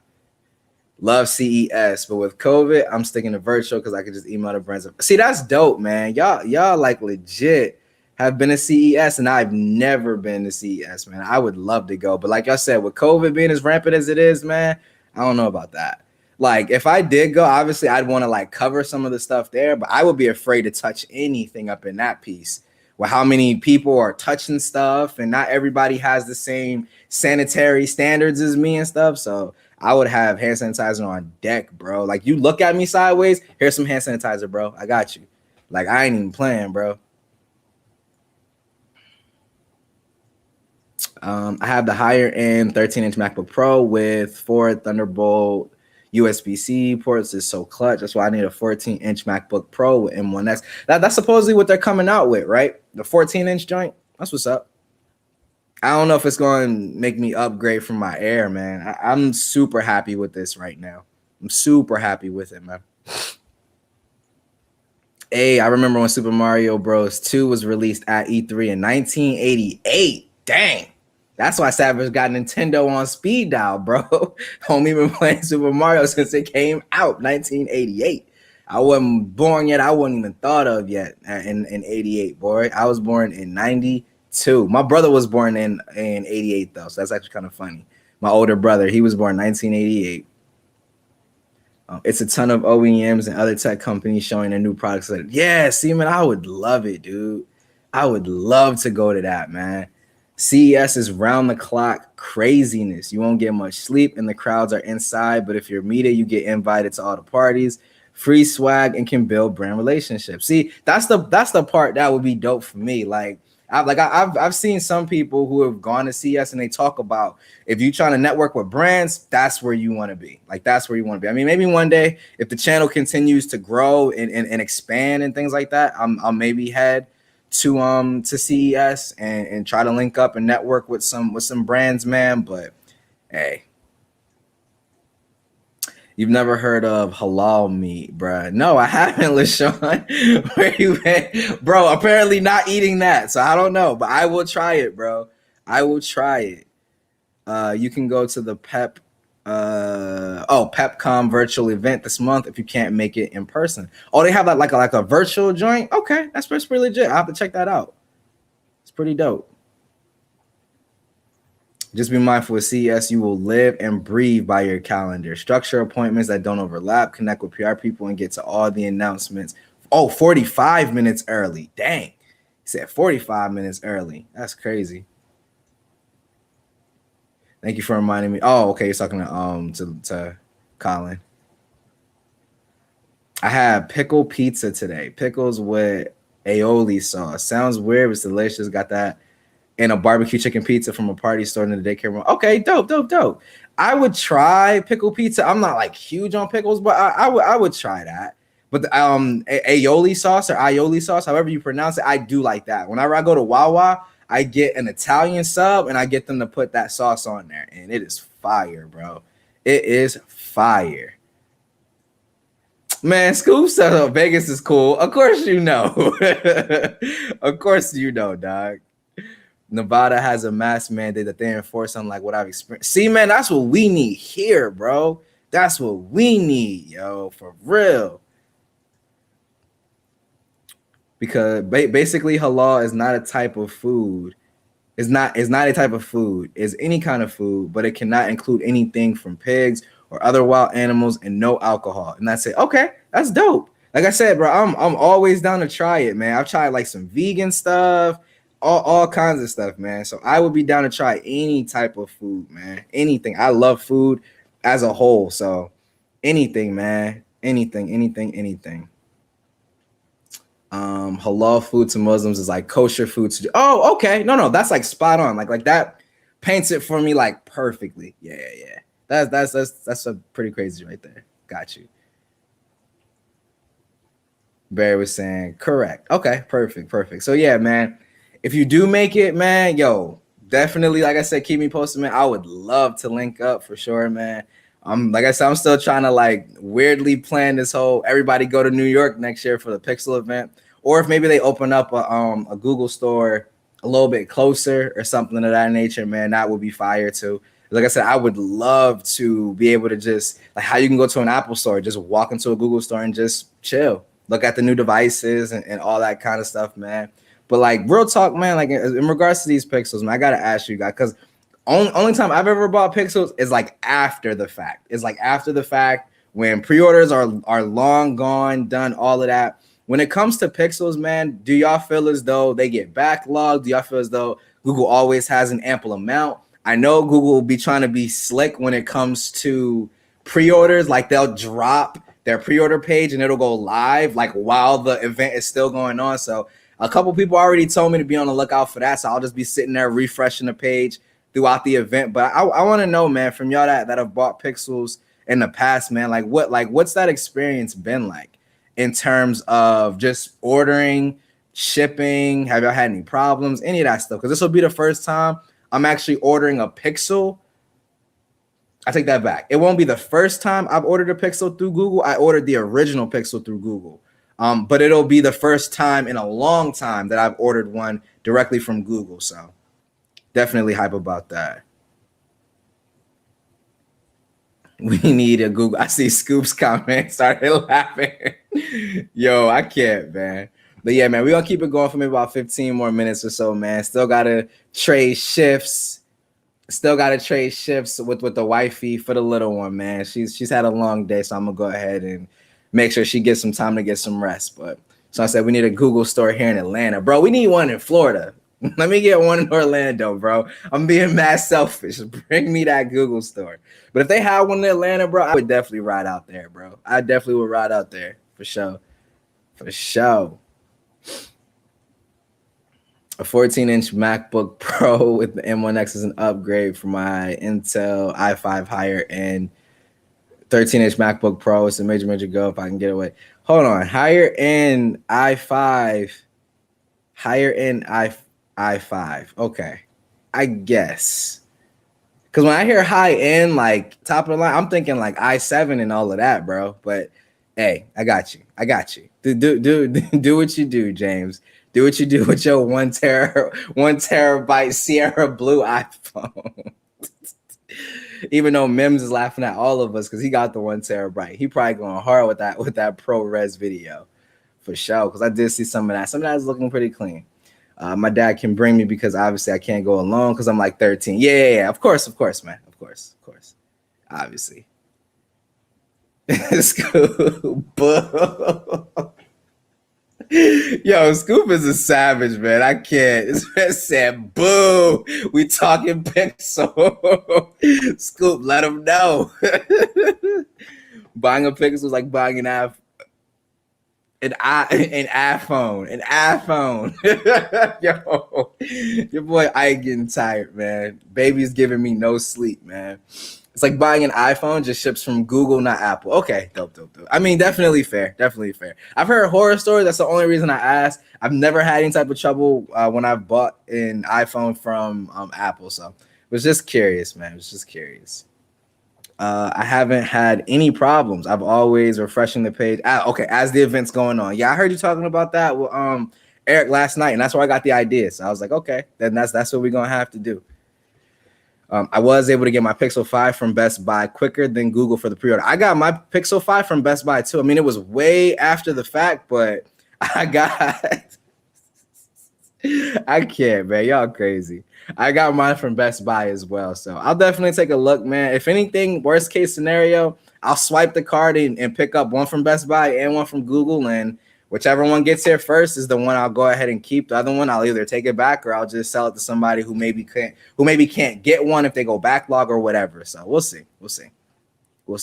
Love CES, but with COVID, I'm sticking to virtual because I could just email the brands. See, that's dope, man. Y'all like legit have been to CES, and I've never been to CES, man. I would love to go, but like I said, with COVID being as rampant as it is, man, I don't know about that. Like, if I did go, obviously I'd want to like cover some of the stuff there, but I would be afraid to touch anything up in that piece. With how many people are touching stuff, and not everybody has the same sanitary standards as me and stuff, so I would have hand sanitizer on deck, bro. Like, you look at me sideways, here's some hand sanitizer, bro. I got you. Like, I ain't even playing, bro. I have the higher end 13-inch MacBook Pro with 4 Thunderbolt USB-C ports. Is so clutch. That's why I need a 14-inch MacBook Pro with M1X. That's supposedly what they're coming out with, right? The 14-inch joint. That's what's up. I don't know if it's going to make me upgrade from my Air, man. I'm super happy with this right now. I'm super happy with it, man. Hey, I remember when Super Mario Bros. 2 was released at E3 in 1988. Dang. That's why Savage got Nintendo on speed dial, bro. Homie been playing Super Mario since it came out, 1988. I wasn't born yet. I wasn't even thought of yet in 88, boy. I was born in 92. My brother was born in 88, though, so that's actually kind of funny. My older brother, he was born 1988. It's a ton of OEMs and other tech companies showing their new products. Like, yeah, see, man, I would love it, dude. I would love to go to that, man. CES is round the clock craziness. You won't get much sleep, and the crowds are inside. But if you're media, you get invited to all the parties, free swag, and can build brand relationships. See, that's the part that would be dope for me. Like, I've seen some people who have gone to CES and they talk about, if you're trying to network with brands, that's where you want to be. Like, that's where you want to be. I mean, maybe one day if the channel continues to grow and expand and things like that, I'll maybe head to CES and try to link up and network with some brands, man. But hey, you've never heard of halal meat, bruh? No, I haven't, LaShawn. Where you been? Bro, apparently not eating that. So I don't know, but I will try it, bro. I will try it. You can go to the Pepcom virtual event this month if you can't make it in person. Oh, they have like a virtual joint? Okay, that's pretty legit. I have to check that out. It's pretty dope. Just be mindful with CES, you will live and breathe by your calendar. Structure appointments that don't overlap, connect with PR people, and get to all the announcements. Oh, 45 minutes early. Dang. He said 45 minutes early. That's crazy. Thank you for reminding me. Oh, okay. You're talking to Colin. I had pickle pizza today. Pickles with aioli sauce. Sounds weird, but it's delicious. Got that and a barbecue chicken pizza from a party store in the daycare room. Okay, dope. I would try pickle pizza. I'm not like huge on pickles, but I would try that. But the, aioli sauce or aioli sauce, however you pronounce it, I do like that. Whenever I go to Wawa, I get an Italian sub and I get them to put that sauce on there, and it is fire, bro. It is fire. Man, Scoop said Vegas is cool. Of course you know. Of course you know, dog. Nevada has a mask mandate that they enforce, unlike what I've experienced. See, man, that's what we need here, bro. That's what we need, yo, for real. Because basically, halal is not a type of food. It's not a type of food. It's any kind of food, but it cannot include anything from pigs or other wild animals and no alcohol. And that's it. Okay, that's dope. Like I said, bro, I'm always down to try it, man. I've tried like some vegan stuff, all kinds of stuff, man. So I would be down to try any type of food, man. Anything. I love food as a whole. So anything, man. Anything. Halal food to Muslims is like kosher food to. Oh, okay. No, that's like spot on. Like that paints it for me like perfectly. Yeah. That's a pretty crazy right there. Got you. Barry was saying correct. Okay, perfect. So yeah, man. If you do make it, man, yo, definitely, like I said, keep me posted, man. I would love to link up for sure, man. Like I said, I'm still trying to like weirdly plan this whole everybody go to New York next year for the Pixel event, or if maybe they open up a Google store a little bit closer or something of that nature, man, that would be fire too. Like I said, I would love to be able to just like how you can go to an Apple store, just walk into a Google store and just chill, look at the new devices and all that kind of stuff, man. But like real talk, man, like in regards to these Pixels, man, I gotta ask you guys because only time I've ever bought Pixels is like after the fact. It's like after the fact when pre-orders are long gone, done, all of that. When it comes to Pixels, man, do y'all feel as though they get backlogged? Do y'all feel as though Google always has an ample amount? I know Google will be trying to be slick when it comes to pre-orders. Like they'll drop their pre-order page and it'll go live like while the event is still going on. So a couple people already told me to be on the lookout for that. So I'll just be sitting there refreshing the page throughout the event. But I want to know, man, from y'all that have bought Pixels in the past, man, what's that experience been like in terms of just ordering, shipping? Have y'all had any problems, any of that stuff? Because this will be the first time I'm actually ordering a Pixel. I take that back. It won't be the first time I've ordered a Pixel through Google. I ordered the original Pixel through Google. But it'll be the first time in a long time that I've ordered one directly from Google. So definitely hype about that. We need a Google. I see Scoop's comment. Started laughing. Yo, I can't, man. But yeah, man, we're gonna keep it going for maybe about 15 more minutes or so, man. Still gotta trade shifts. Still gotta trade shifts with the wifey for the little one, man. She's had a long day, so I'm gonna go ahead and make sure she gets some time to get some rest. But so I said we need a Google store here in Atlanta, bro. We need one in Florida. Let me get one in Orlando, bro. I'm being mad selfish. Bring me that Google store. But if they had one in Atlanta, bro, I would definitely ride out there, bro. I definitely would ride out there for sure. For sure. A 14-inch MacBook Pro with the M1X is an upgrade for my Intel i5 higher end 13-inch MacBook Pro. It's a major go if I can get away. Hold on. Higher end i5. Higher end i5. Okay. I guess. Because when I hear high end, like top of the line, I'm thinking like i7 and all of that, bro. But hey, I got you. Do what you do, James. Do what you do with your 1 terabyte Sierra Blue iPhone. Even though Mims is laughing at all of us because he got the 1 terabyte. He probably going hard with that ProRes video for sure. Because I did see some of that. Some of that is looking pretty clean. My dad can bring me because obviously I can't go alone because I'm like 13. Yeah. Of course, man. Of course. Obviously. Scoop. Yo, Scoop is a savage, man. I can't. This man said, boo. We talking Pixel. Scoop, let him know. Buying a Pixel is like buying an iPhone. Yo, your boy Ike getting tired, man. Baby's giving me no sleep, man. It's like buying an iPhone, just ships from Google, not Apple. Okay, dope. I mean, definitely fair. I've heard horror stories. That's the only reason I asked. I've never had any type of trouble when I've bought an iPhone from Apple. So was just curious, man. I haven't had any problems. I've always refreshing the page. Okay, as the event's going on. Yeah, I heard you talking about that with Eric last night, and that's where I got the idea. So I was like, okay, then that's what we're gonna have to do. I was able to get my Pixel 5 from Best Buy quicker than Google for the pre-order. I got my Pixel 5 from Best Buy too. I mean, it was way after the fact, but I can't, man. Y'all crazy. I got mine from Best Buy as well. So I'll definitely take a look, man. If anything, worst case scenario, I'll swipe the card and pick up one from Best Buy and one from Google, and whichever one gets here first is the one I'll go ahead and keep. The other one, I'll either take it back or I'll just sell it to somebody who maybe can't get one if they go backlog or whatever. So we'll see. We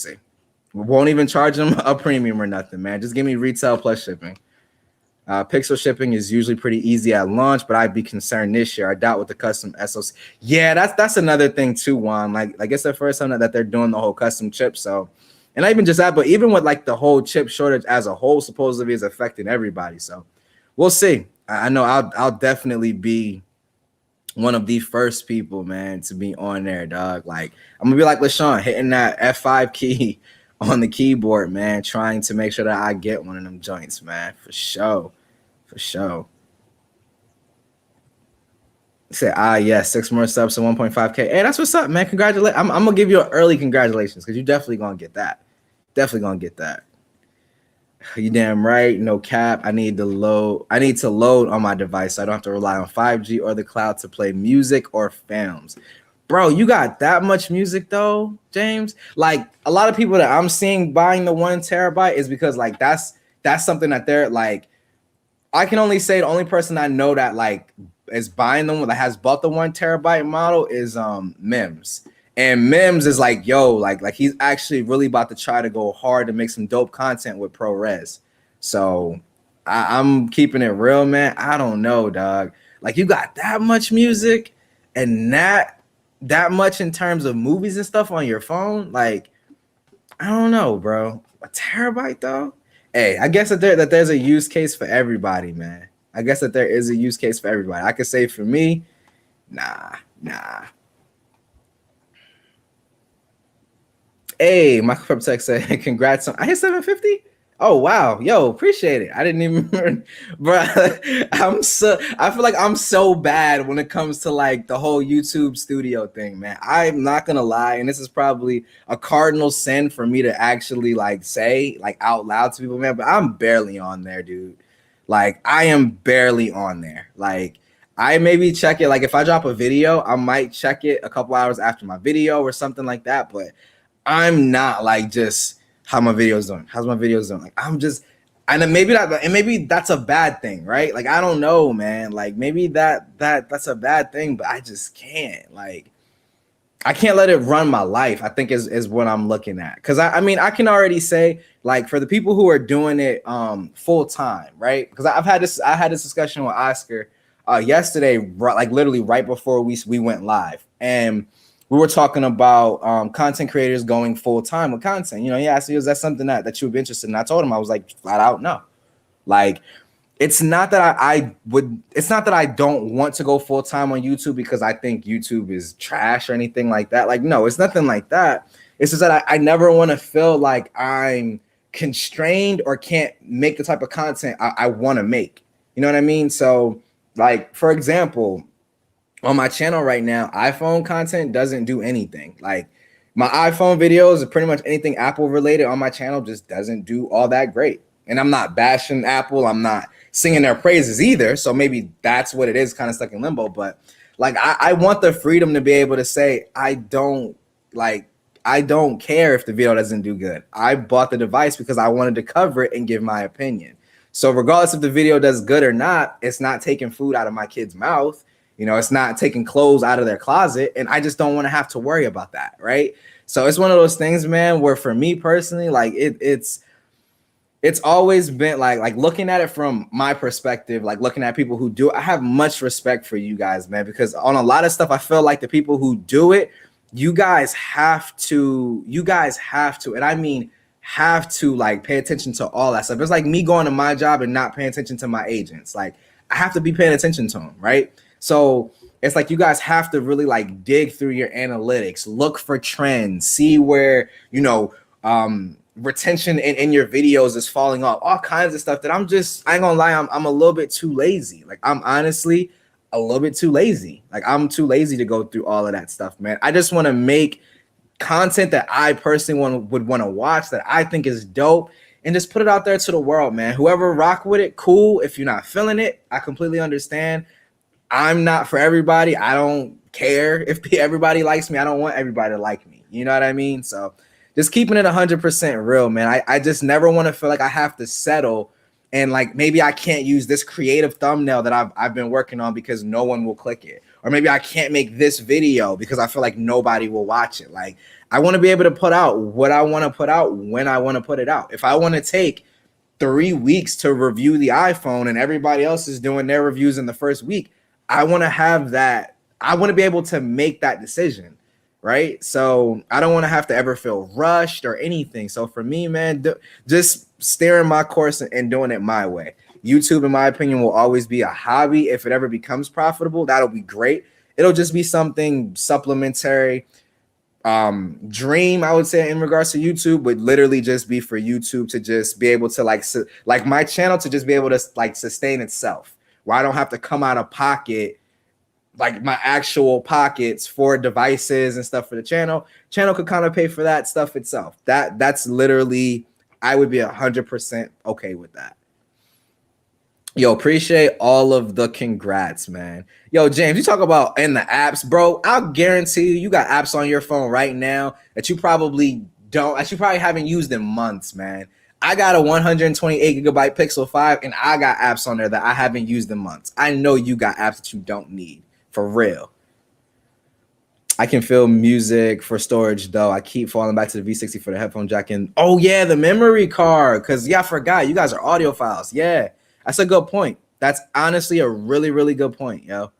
won't even charge them a premium or nothing, man. Just give me retail plus shipping. Pixel shipping is usually pretty easy at launch, but I'd be concerned this year. I doubt with the custom SoC. Yeah, that's another thing too, Juan. Like it's the first time that they're doing the whole custom chip. So, and not even just that, but even with like the whole chip shortage as a whole, supposedly is affecting everybody. So, we'll see. I know I'll definitely be one of the first people, man, to be on there, dog. Like I'm gonna be like LaShawn, hitting that F5 key on the keyboard, man, trying to make sure that I get one of them joints, man, for sure. Say, yes, 6 more subs to 1.5K. Hey, that's what's up, man. Congratulations. I'm gonna give you an early congratulations because you're definitely gonna get that. You damn right, no cap. I need to load on my device so I don't have to rely on 5G or the cloud to play music or films. Bro, you got that much music though, James? Like a lot of people that I'm seeing buying the 1 terabyte is because like that's something that they're like. I can only say the only person I know that like is buying them that has bought the 1 terabyte model is Mims. And Mims is like, yo, like he's actually really about to try to go hard to make some dope content with ProRes. So I'm keeping it real, man. I don't know, dog. Like you got that much music and that much in terms of movies and stuff on your phone. Like, I don't know, bro. A terabyte though? Hey, I guess that there's a use case for everybody, man. I guess that there is a use case for everybody. I could say for me, nah, Nah. Hey, Michael Pepcom said, "Congrats on I hit 750." Oh wow, yo, appreciate it. I didn't even, bro. I feel like I'm so bad when it comes to like the whole YouTube studio thing, man. I'm not gonna lie, and this is probably a cardinal sin for me to actually like say like out loud to people, man. But I'm barely on there, dude. Like I am barely on there. Like I maybe check it. Like if I drop a video, I might check it a couple hours after my video or something like that. But I'm not like just how my videos doing. How's my videos doing? Like I'm just, and maybe that's a bad thing, right? Like I don't know, man. Like maybe that's a bad thing, but I just can't. Like I can't let it run my life, I think is what I'm looking at. Cause I mean, I can already say like for the people who are doing it full time, right? Because I had this discussion with Oscar yesterday, like literally right before we went live. And we were talking about content creators going full time with content. You know, he asked me, is that something that you would be interested in? I told him, I was like, flat out, no. Like it's not that it's not that I don't want to go full time on YouTube because I think YouTube is trash or anything like that. Like, no, it's nothing like that. It's just that I never want to feel like I'm constrained or can't make the type of content I want to make. You know what I mean? So, like, for example, on my channel right now, iPhone content doesn't do anything. Like, my iPhone videos, pretty much anything Apple related on my channel just doesn't do all that great. And I'm not bashing Apple. I'm not singing their praises either. So maybe that's what it is, kind of stuck in limbo. But like, I want the freedom to be able to say, I don't care if the video doesn't do good. I bought the device because I wanted to cover it and give my opinion. So regardless if the video does good or not, it's not taking food out of my kid's mouth. You know, it's not taking clothes out of their closet. And I just don't want to have to worry about that. Right. So it's one of those things, man, where for me personally, like it's always been like looking at it from my perspective, like looking at people who do it, I have much respect for you guys, man, because on a lot of stuff, I feel like the people who do it, you guys have to, and I mean, have to like pay attention to all that stuff. It's like me going to my job and not paying attention to my agents. Like I have to be paying attention to them, right? So it's like you guys have to really like dig through your analytics, look for trends, see where, you know, retention in your videos is falling off, all kinds of stuff that I ain't gonna lie, I'm a little bit too lazy. Like I'm honestly a little bit too lazy. Like I'm too lazy to go through all of that stuff, man. I just want to make content that I personally would want to watch, that I think is dope, and just put it out there to the world, man. Whoever rock with it, cool. If you're not feeling it, I completely understand. I'm not for everybody. I don't care if everybody likes me. I don't want everybody to like me. You know what I mean? So just keeping it 100% real, man. I just never want to feel like I have to settle and like maybe I can't use this creative thumbnail that I've been working on because no one will click it. Or maybe I can't make this video because I feel like nobody will watch it. Like I want to be able to put out what I want to put out when I want to put it out. If I want to take 3 weeks to review the iPhone and everybody else is doing their reviews in the first week, I want to have that. I want to be able to make that decision, right? So I don't want to have to ever feel rushed or anything. So for me, man, just steering my course and doing it my way. YouTube, in my opinion, will always be a hobby. If it ever becomes profitable, that'll be great. It'll just be something supplementary. Dream, I would say, in regards to YouTube, would literally just be for YouTube to just be able to like my channel to just be able to like sustain itself, where I don't have to come out of pocket, like my actual pockets for devices and stuff for the channel. Channel could kind of pay for that stuff itself. That's literally, I would be 100% okay with that. Yo, appreciate all of the congrats, man. Yo, James, you talk about in the apps, bro. I'll guarantee you got apps on your phone right now that you probably haven't used in months, man. I got a 128 gigabyte Pixel 5 and I got apps on there that I haven't used in months. I know you got apps that you don't need, for real. I can feel music for storage though. I keep falling back to the V60 for the headphone jack and oh yeah, the memory card. Cause yeah, I forgot you guys are audiophiles. Yeah. That's a good point. That's honestly a really, really good point, yo.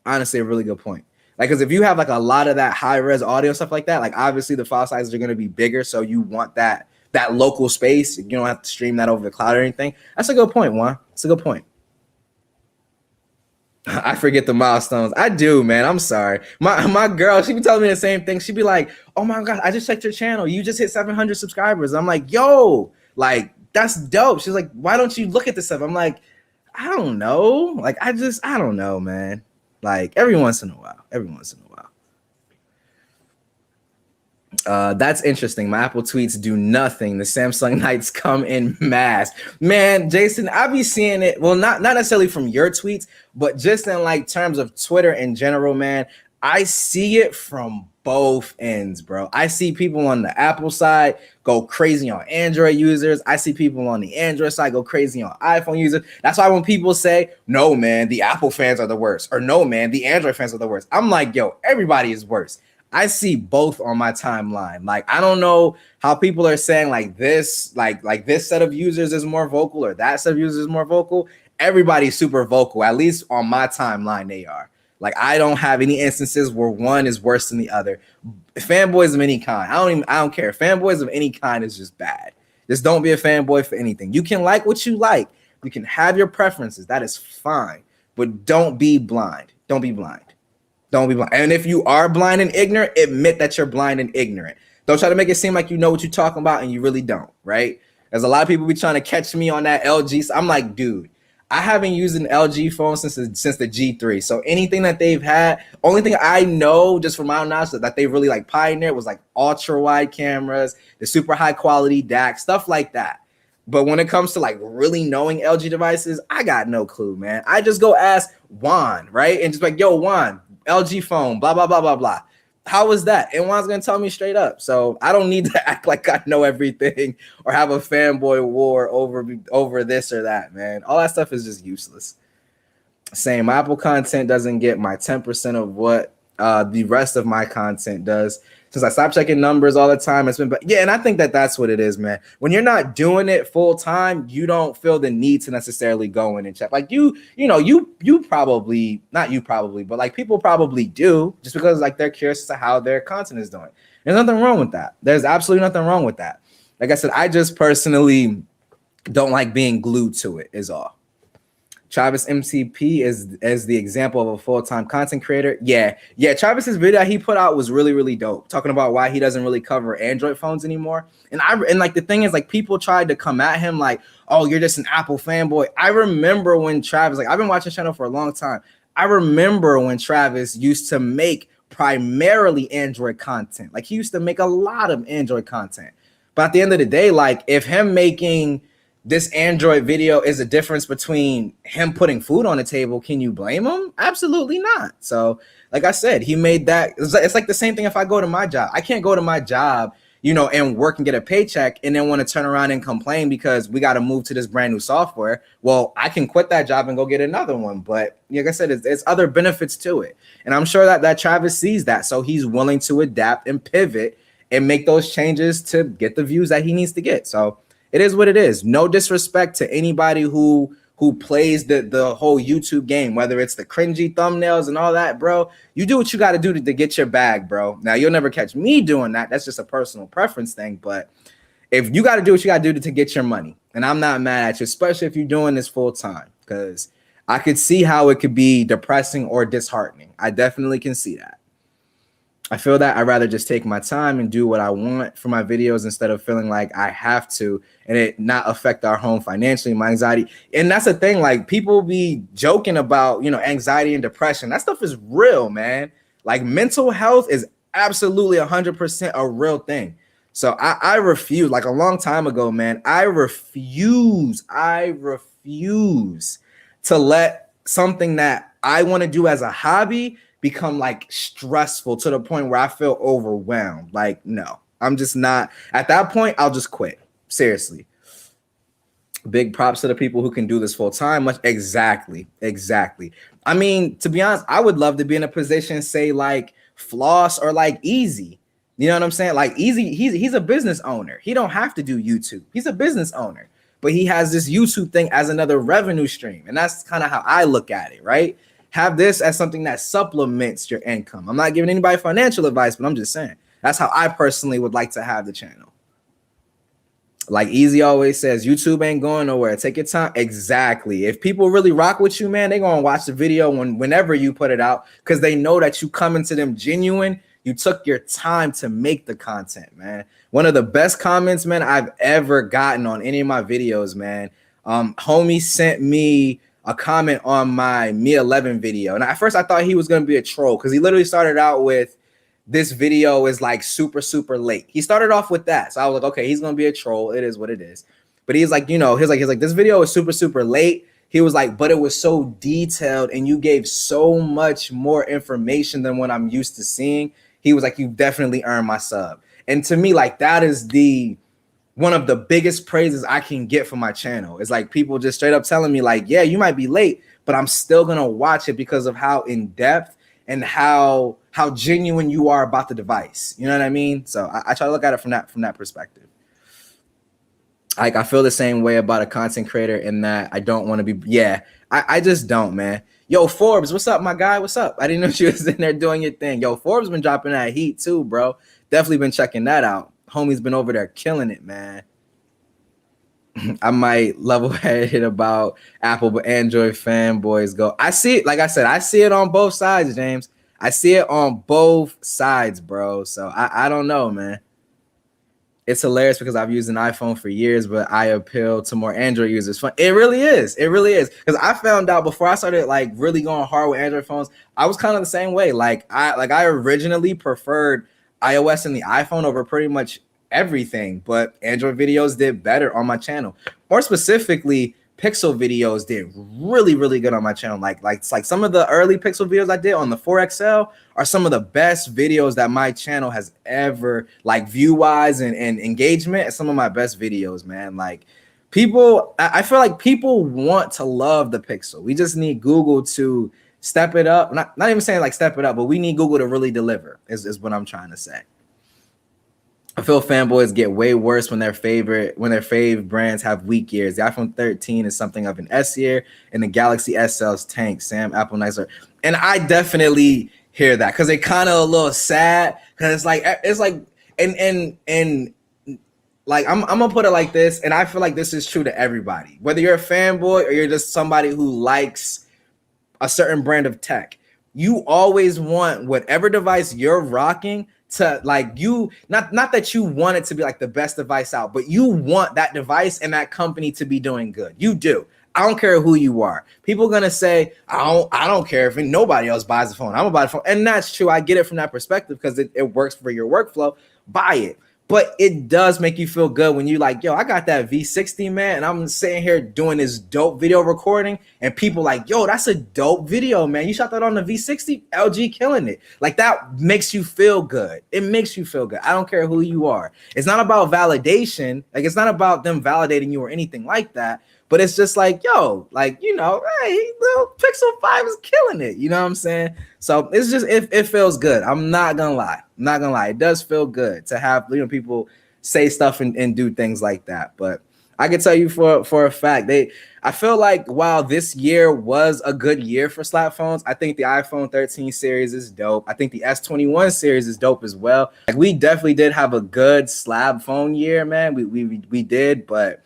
Honestly, a really good point. Like, because if you have like a lot of that high-res audio stuff like that, like obviously the file sizes are going to be bigger, so you want that local space. You don't have to stream that over the cloud or anything. That's a good point, Juan. That's a good point. I forget the milestones. I do, man. I'm sorry. My girl, she be telling me the same thing. She be like, "Oh my god, I just checked your channel. You just hit 700 subscribers." I'm like, "Yo, like that's dope." She's like, "Why don't you look at this stuff?" I'm like, "I don't know. Like I don't know, man. Like every once in a while, every once in a while." That's interesting. My Apple tweets do nothing. The Samsung Knights come in mass. Man, Jason, I be seeing it. Well, not necessarily from your tweets, but just in like terms of Twitter in general, man. I see it from both ends, bro. I see people on the Apple side go crazy on Android users. I see people on the Android side go crazy on iPhone users. That's why when people say, "No, man, the Apple fans are the worst," or "No, man, the Android fans are the worst," I'm like, "Yo, everybody is worse." I see both on my timeline. Like, I don't know how people are saying like this, like this set of users is more vocal or that set of users is more vocal. Everybody's super vocal, at least on my timeline, they are. Like, I don't have any instances where one is worse than the other. Fanboys of any kind. I don't care. Fanboys of any kind is just bad. Just don't be a fanboy for anything. You can like what you like. You can have your preferences. That is fine. But don't be blind. Don't be blind. Don't be blind. And if you are blind and ignorant, admit that you're blind and ignorant. Don't try to make it seem like you know what you're talking about and you really don't, right? There's a lot of people be trying to catch me on that LG. So I'm like, dude, I haven't used an LG phone since the G3. So anything that they've had, only thing I know just from my own knowledge that they really like pioneered was like ultra wide cameras, the super high quality DAC, stuff like that. But when it comes to like really knowing LG devices, I got no clue, man. I just go ask Juan, right? And just like, yo, Juan, LG phone, blah, blah, blah, blah, blah. How was that? And Juan's going to tell me straight up. So I don't need to act like I know everything or have a fanboy war over this or that, man. All that stuff is just useless. Same. My Apple content doesn't get my 10% of what the rest of my content does. Since I stopped checking numbers all the time, it's been, but yeah, and I think that that's what it is, man. When you're not doing it full time, you don't feel the need to necessarily go in and check. Like you probably, not you probably, but like people probably do, just because like they're curious as to how their content is doing. There's nothing wrong with that. There's absolutely nothing wrong with that. Like I said, I just personally don't like being glued to it, is all. Travis MCP is as the example of a full-time content creator. Yeah. Travis's video he put out was really, really dope, talking about why he doesn't really cover Android phones anymore. And like the thing is, like, people tried to come at him like, "Oh, you're just an Apple fanboy." I remember when Travis, like, I've been watching the channel for a long time. I remember when Travis used to make primarily Android content. Like, he used to make a lot of Android content. But at the end of the day, like, if him making this Android video is a difference between him putting food on the table, can you blame him? Absolutely not. So, like I said, he made that. It's like the same thing if I go to my job. I can't go to my job, and work and get a paycheck and then want to turn around and complain because we got to move to this brand new software. Well, I can quit that job and go get another one. But like I said, it's other benefits to it. And I'm sure that Travis sees that. So he's willing to adapt and pivot and make those changes to get the views that he needs to get. So it is what it is. No disrespect to anybody who plays the whole YouTube game, whether it's the cringy thumbnails and all that, bro. You do what you got to do to get your bag, bro. Now, you'll never catch me doing that. That's just a personal preference thing. But if you got to do what you got to do to get your money, and I'm not mad at you, especially if you're doing this full time, because I could see how it could be depressing or disheartening. I definitely can see that. I feel that I'd rather just take my time and do what I want for my videos instead of feeling like I have to and it not affect our home financially, my anxiety. And that's the thing, like, people be joking about, anxiety and depression. That stuff is real, man. Like, mental health is absolutely 100% a real thing. So I refuse, like a long time ago, man, I refuse to let something that I want to do as a hobby become like stressful to the point where I feel overwhelmed. Like, no, I'm just not at that point. I'll just quit. Seriously. Big props to the people who can do this full time. Exactly. I mean, to be honest, I would love to be in a position, say like Floss or like Easy. You know what I'm saying? Like Easy, he's a business owner. He don't have to do YouTube. He's a business owner, but he has this YouTube thing as another revenue stream. And that's kind of how I look at it, right? Have this as something that supplements your income. I'm not giving anybody financial advice, but I'm just saying that's how I personally would like to have the channel. Like Easy always says, YouTube ain't going nowhere. Take your time. Exactly. If people really rock with you, man, they're gonna watch the video whenever you put it out, because they know that you coming to them genuine. You took your time to make the content, man. One of the best comments, man, I've ever gotten on any of my videos, man. Homie sent me a comment on my Me 11 video, and at first I thought he was gonna be a troll, because he literally started out with, this video is like super, super late. He started off with that. So I was like, okay, he's going to be a troll. It is what it is. But he's like, you know, he's like, this video is super, super late. He was like, but it was so detailed and you gave so much more information than what I'm used to seeing. He was like, you definitely earned my sub. And to me, like, that is one of the biggest praises I can get from my channel. It's like people just straight up telling me like, yeah, you might be late, but I'm still going to watch it because of how in depth and how genuine you are about the device. You know what I mean? So I try to look at it from that perspective. Like, I feel the same way about a content creator in that I don't want to be, I just don't, man. Yo, Forbes, what's up, my guy? What's up? I didn't know you was in there doing your thing. Yo, Forbes been dropping that heat too, bro. Definitely been checking that out. Homie's been over there killing it, man. I might level-headed about Apple, but Android fanboys go. I see it, like I said, I see it on both sides, James. I see it on both sides, bro. So I don't know, man. It's hilarious because I've used an iPhone for years, but I appeal to more Android users. It really is. It really is. Because I found out before I started like really going hard with Android phones, I was kind of the same way. I originally preferred iOS and the iPhone over pretty much everything, but Android videos did better on my channel. More specifically, Pixel videos did really, really good on my channel. Like some of the early Pixel videos I did on the 4XL are some of the best videos that my channel has ever, like, view-wise and engagement. Some of my best videos, man. Like, people, I feel like people want to love the Pixel. We just need Google to step it up. Not even saying like step it up, but we need Google to really deliver is what I'm trying to say. I feel fanboys get way worse when their fave brands have weak years. The iPhone 13 is something of an S year, and the Galaxy S sells tank. Sam, Apple nicer. And I definitely hear that because it kind of a little sad because it's like and like I'm gonna put it like this, and I feel like this is true to everybody, whether you're a fanboy or you're just somebody who likes a certain brand of tech. You always want whatever device you're rocking to, like, you not that you want it to be like the best device out, but you want that device and that company to be doing good. You do. I don't care who you are. People are gonna say, I don't care if nobody else buys the phone. I'm gonna buy the phone. And that's true. I get it from that perspective because it works for your workflow. Buy it. But it does make you feel good when you like, yo, I got that V60, man, and I'm sitting here doing this dope video recording, and people like, yo, that's a dope video, man. You shot that on the V60, LG killing it. Like, that makes you feel good. It makes you feel good. I don't care who you are. It's not about validation. Like, it's not about them validating you or anything like that. But it's just like, yo, like, you know, hey, little Pixel 5 is killing it. You know what I'm saying? So it's just, it feels good. I'm not gonna lie. I'm not gonna lie. It does feel good to have, you know, people say stuff and do things like that. But I can tell you for a fact, I feel like while this year was a good year for slap phones, I think the iPhone 13 series is dope. I think the S21 series is dope as well. Like, we definitely did have a good slab phone year, man. We did, but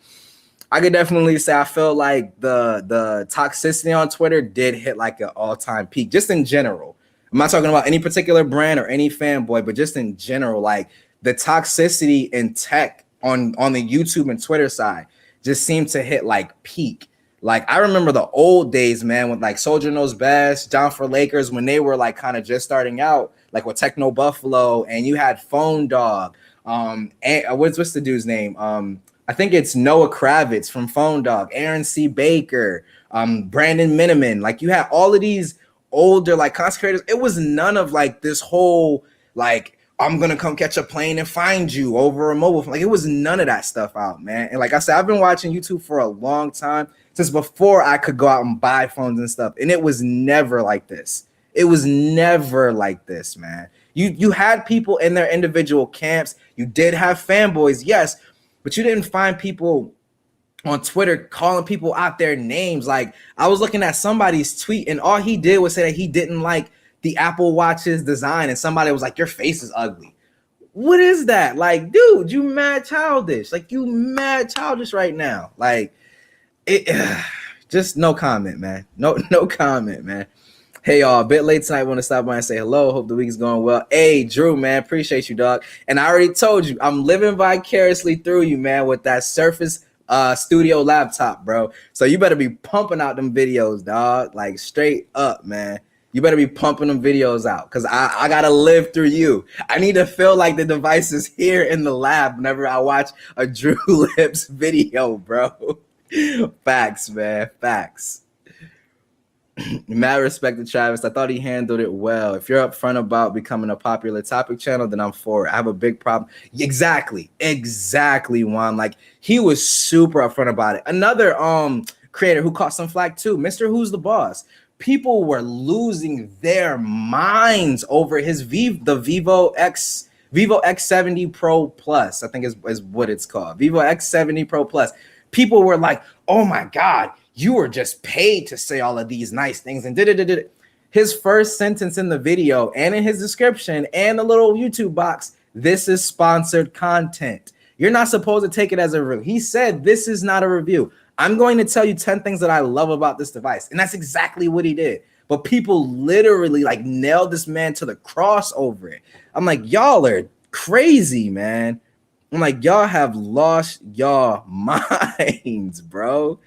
I could definitely say I feel like the toxicity on Twitter did hit like an all-time peak, just in general. I'm not talking about any particular brand or any fanboy, but just in general, like, the toxicity in tech on the YouTube and Twitter side just seemed to hit like peak. Like, I remember the old days, man, with like Soldier Knows Best, Down for Lakers, when they were like kind of just starting out, like with Techno Buffalo, and you had Phone Dog. And what's the dude's name? I think it's Noah Kravitz from Phone Dog, Aaron C. Baker, Brandon Miniman. Like, you had all of these older like content creators. It was none of like this whole like, I'm gonna come catch a plane and find you over a mobile phone. Like, it was none of that stuff out, man. And like I said, I've been watching YouTube for a long time, since before I could go out and buy phones and stuff. And it was never like this. It was never like this, man. You had people in their individual camps. You did have fanboys, yes, but you didn't find people on Twitter calling people out their names. Like, I was looking at somebody's tweet, and all he did was say that he didn't like the Apple Watch's design, and somebody was like, your face is ugly. What is that? Like, dude, you mad childish. Like, you mad childish right now. Like, it just no comment, man. No comment, man. Hey y'all, a bit late tonight. Want to stop by and say hello. Hope the week is going well. Hey Drew, man, appreciate you, dog. And I already told you, I'm living vicariously through you, man, with that Surface Studio laptop, bro. So you better be pumping out them videos, dog. Like straight up, man. You better be pumping them videos out, because I gotta live through you. I need to feel like the device is here in the lab whenever I watch a Drew Lips video, bro. Facts, man. Facts. Mad respect to Travis. I thought he handled it well. If you're upfront about becoming a popular topic channel, then I'm for it. I have a big problem. Exactly, Juan. Like, he was super upfront about it. Another creator who caught some flack too, Mr. Who's the Boss. People were losing their minds over his the Vivo X70 Pro Plus, I think is what it's called. Vivo X70 Pro Plus. People were like, oh my God, you were just paid to say all of these nice things. And did his first sentence in the video and in his description and the little YouTube box, this is sponsored content. You're not supposed to take it as a review. He said, this is not a review. I'm going to tell you 10 things that I love about this device. And that's exactly what he did. But people literally like nailed this man to the cross over it. I'm like, y'all are crazy, man. I'm like, y'all have lost y'all minds, bro.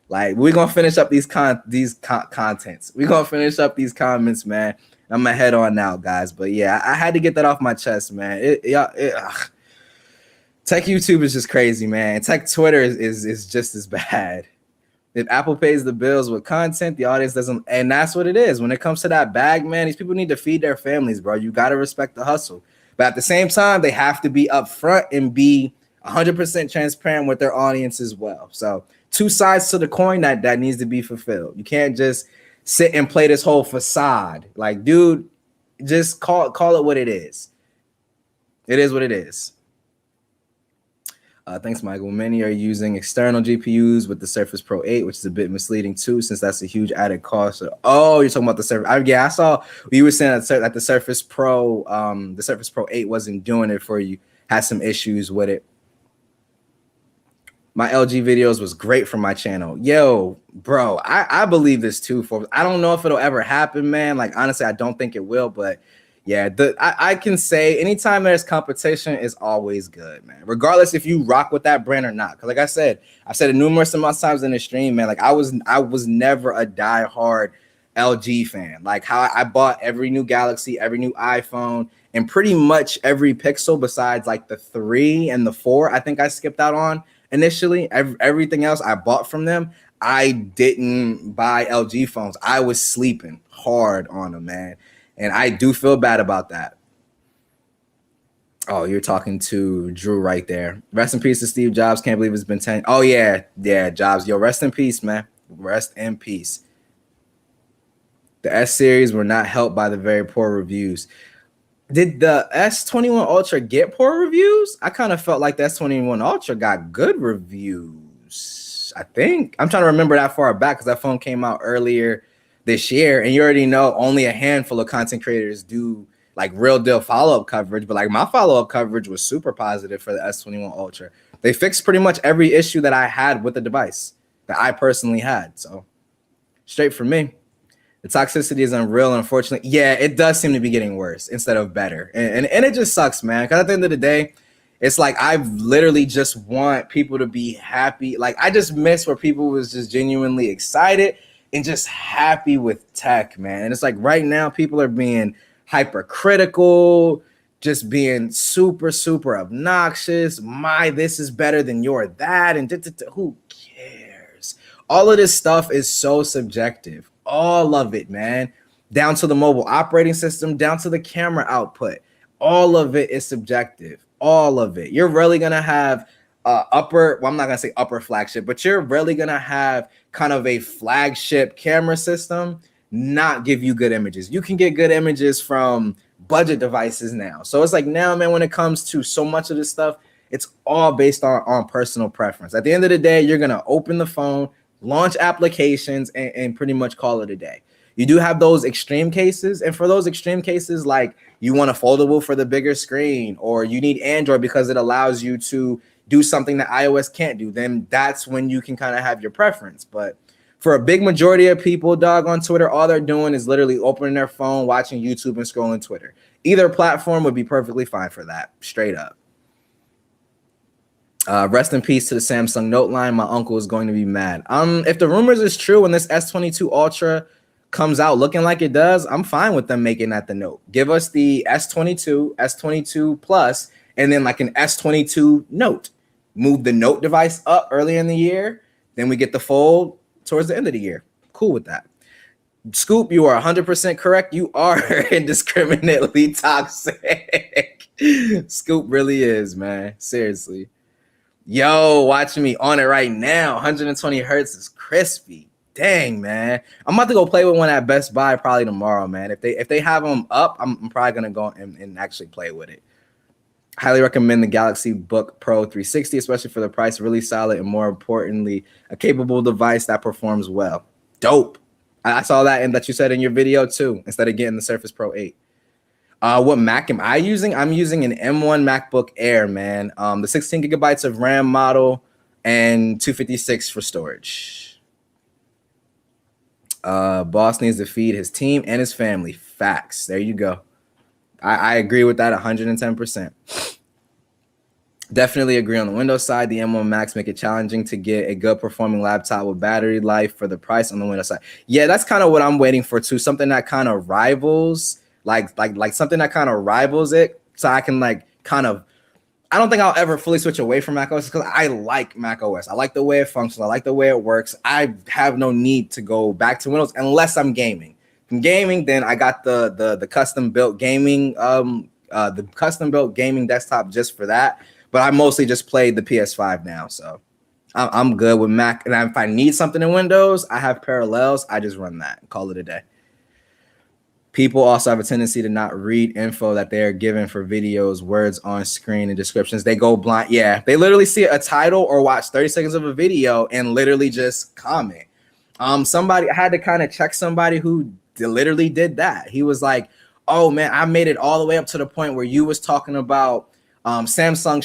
Like, we're gonna finish up these contents. We're gonna finish up these comments, man. I'm gonna head on now, guys. But yeah, I had to get that off my chest, man. Tech YouTube is just crazy, man. Tech Twitter is just as bad. If Apple pays the bills with content, the audience doesn't, and that's what it is. When it comes to that bag, man, these people need to feed their families, bro. You gotta respect the hustle. But at the same time, they have to be upfront and be 100% transparent with their audience as well. So two sides to the coin that needs to be fulfilled. You can't just sit and play this whole facade. Like, dude, just call it what it is. It is what it is. Thanks, Michael. Many are using external GPUs with the Surface Pro 8, which is a bit misleading too, since that's a huge added cost. Oh, you're talking about the Surface. Yeah, I saw you were saying that the Surface Pro 8 wasn't doing it for you. Had some issues with it. My LG videos was great for my channel. Yo, bro, I believe this too, folks. I don't know if it'll ever happen, man. Like, honestly, I don't think it will, but yeah, I can say anytime there's competition is always good, man. Regardless if you rock with that brand or not. Because like I said, I've said it numerous amounts of times in the stream, man. Like, I was never a diehard LG fan. Like, how I bought every new Galaxy, every new iPhone, and pretty much every Pixel besides like the 3 and the 4, I think I skipped out on initially. Everything else I bought from them. I didn't buy LG phones. I was sleeping hard on them, man. And I do feel bad about that. Oh, you're talking to Drew right there. Rest in peace to Steve Jobs. Can't believe it's been 10. Oh, yeah, Jobs. Yo, rest in peace, man. Rest in peace. The S series were not helped by the very poor reviews. Did the S21 Ultra get poor reviews? I kind of felt like the S21 Ultra got good reviews. I think. I'm trying to remember that far back because that phone came out earlier this year, and you already know only a handful of content creators do like real deal follow-up coverage, but like my follow-up coverage was super positive for the S21 Ultra. They fixed pretty much every issue that I had with the device that I personally had. So straight for me. The toxicity is unreal, unfortunately. Yeah, it does seem to be getting worse instead of better. And it just sucks, man. Because at the end of the day, it's like I literally just want people to be happy. Like, I just miss where people was just genuinely excited and just happy with tech, man. And it's like right now people are being hypercritical, just being super, super obnoxious. This is better than your that. And who cares? All of this stuff is so subjective. All of it, man. Down to the mobile operating system, down to the camera output. All of it is subjective. All of it. You're really going to have I'm not gonna say upper flagship, but you're really gonna have kind of a flagship camera system not give you good images. You can get good images from budget devices now. So it's like now, man, when it comes to so much of this stuff, it's all based on personal preference. At the end of the day, you're gonna open the phone, launch applications, and pretty much call it a day. You do have those extreme cases, and for those extreme cases, like you want a foldable for the bigger screen, or you need Android because it allows you to do something that iOS can't do, then that's when you can kind of have your preference. But for a big majority of people, dog, on Twitter, all they're doing is literally opening their phone, watching YouTube, and scrolling Twitter. Either platform would be perfectly fine for that, straight up. Rest in peace to the Samsung Note line. My uncle is going to be mad. If the rumors is true and this S22 Ultra comes out looking like it does, I'm fine with them making that the Note. Give us the S22, S22 Plus, and then like an S22 Note. Move the Note device up earlier in the year, then we get the Fold towards the end of the year. Cool with that. Scoop, you are 100% correct. You are indiscriminately toxic. Scoop really is, man. Seriously. Yo, watch me on it right now. 120 hertz is crispy. Dang, man. I'm about to go play with one at Best Buy probably tomorrow, man. If they have them up, I'm probably going to go and actually play with it. Highly recommend the Galaxy Book Pro 360, especially for the price. Really solid and, more importantly, a capable device that performs well. Dope. I saw that and that you said in your video too, instead of getting the Surface Pro 8. What Mac am I using? I'm using an M1 MacBook Air, man. The 16 gigabytes of RAM model and 256 for storage. Boss needs to feed his team and his family. Facts. There you go. I agree with that 110%. Definitely agree on the Windows side. The M1 Max make it challenging to get a good performing laptop with battery life for the price on the Windows side. Yeah, that's kind of what I'm waiting for too. Something that kind of rivals, like something that kind of rivals it, so I can like kind of. I don't think I'll ever fully switch away from Mac OS because I like Mac OS. I like the way it functions. I like the way it works. I have no need to go back to Windows unless I'm gaming. If I'm gaming, then I got the custom built gaming desktop just for that. But I mostly just played the PS5 now, so I'm good with Mac. And if I need something in Windows, I have Parallels. I just run that and call it a day. People also have a tendency to not read info that they are given for videos, words on screen, and descriptions. They go blind. Yeah, they literally see a title or watch 30 seconds of a video and literally just comment. I had to kind of check somebody who literally did that. He was like, "Oh man, I made it all the way up to the point where you was talking about Samsung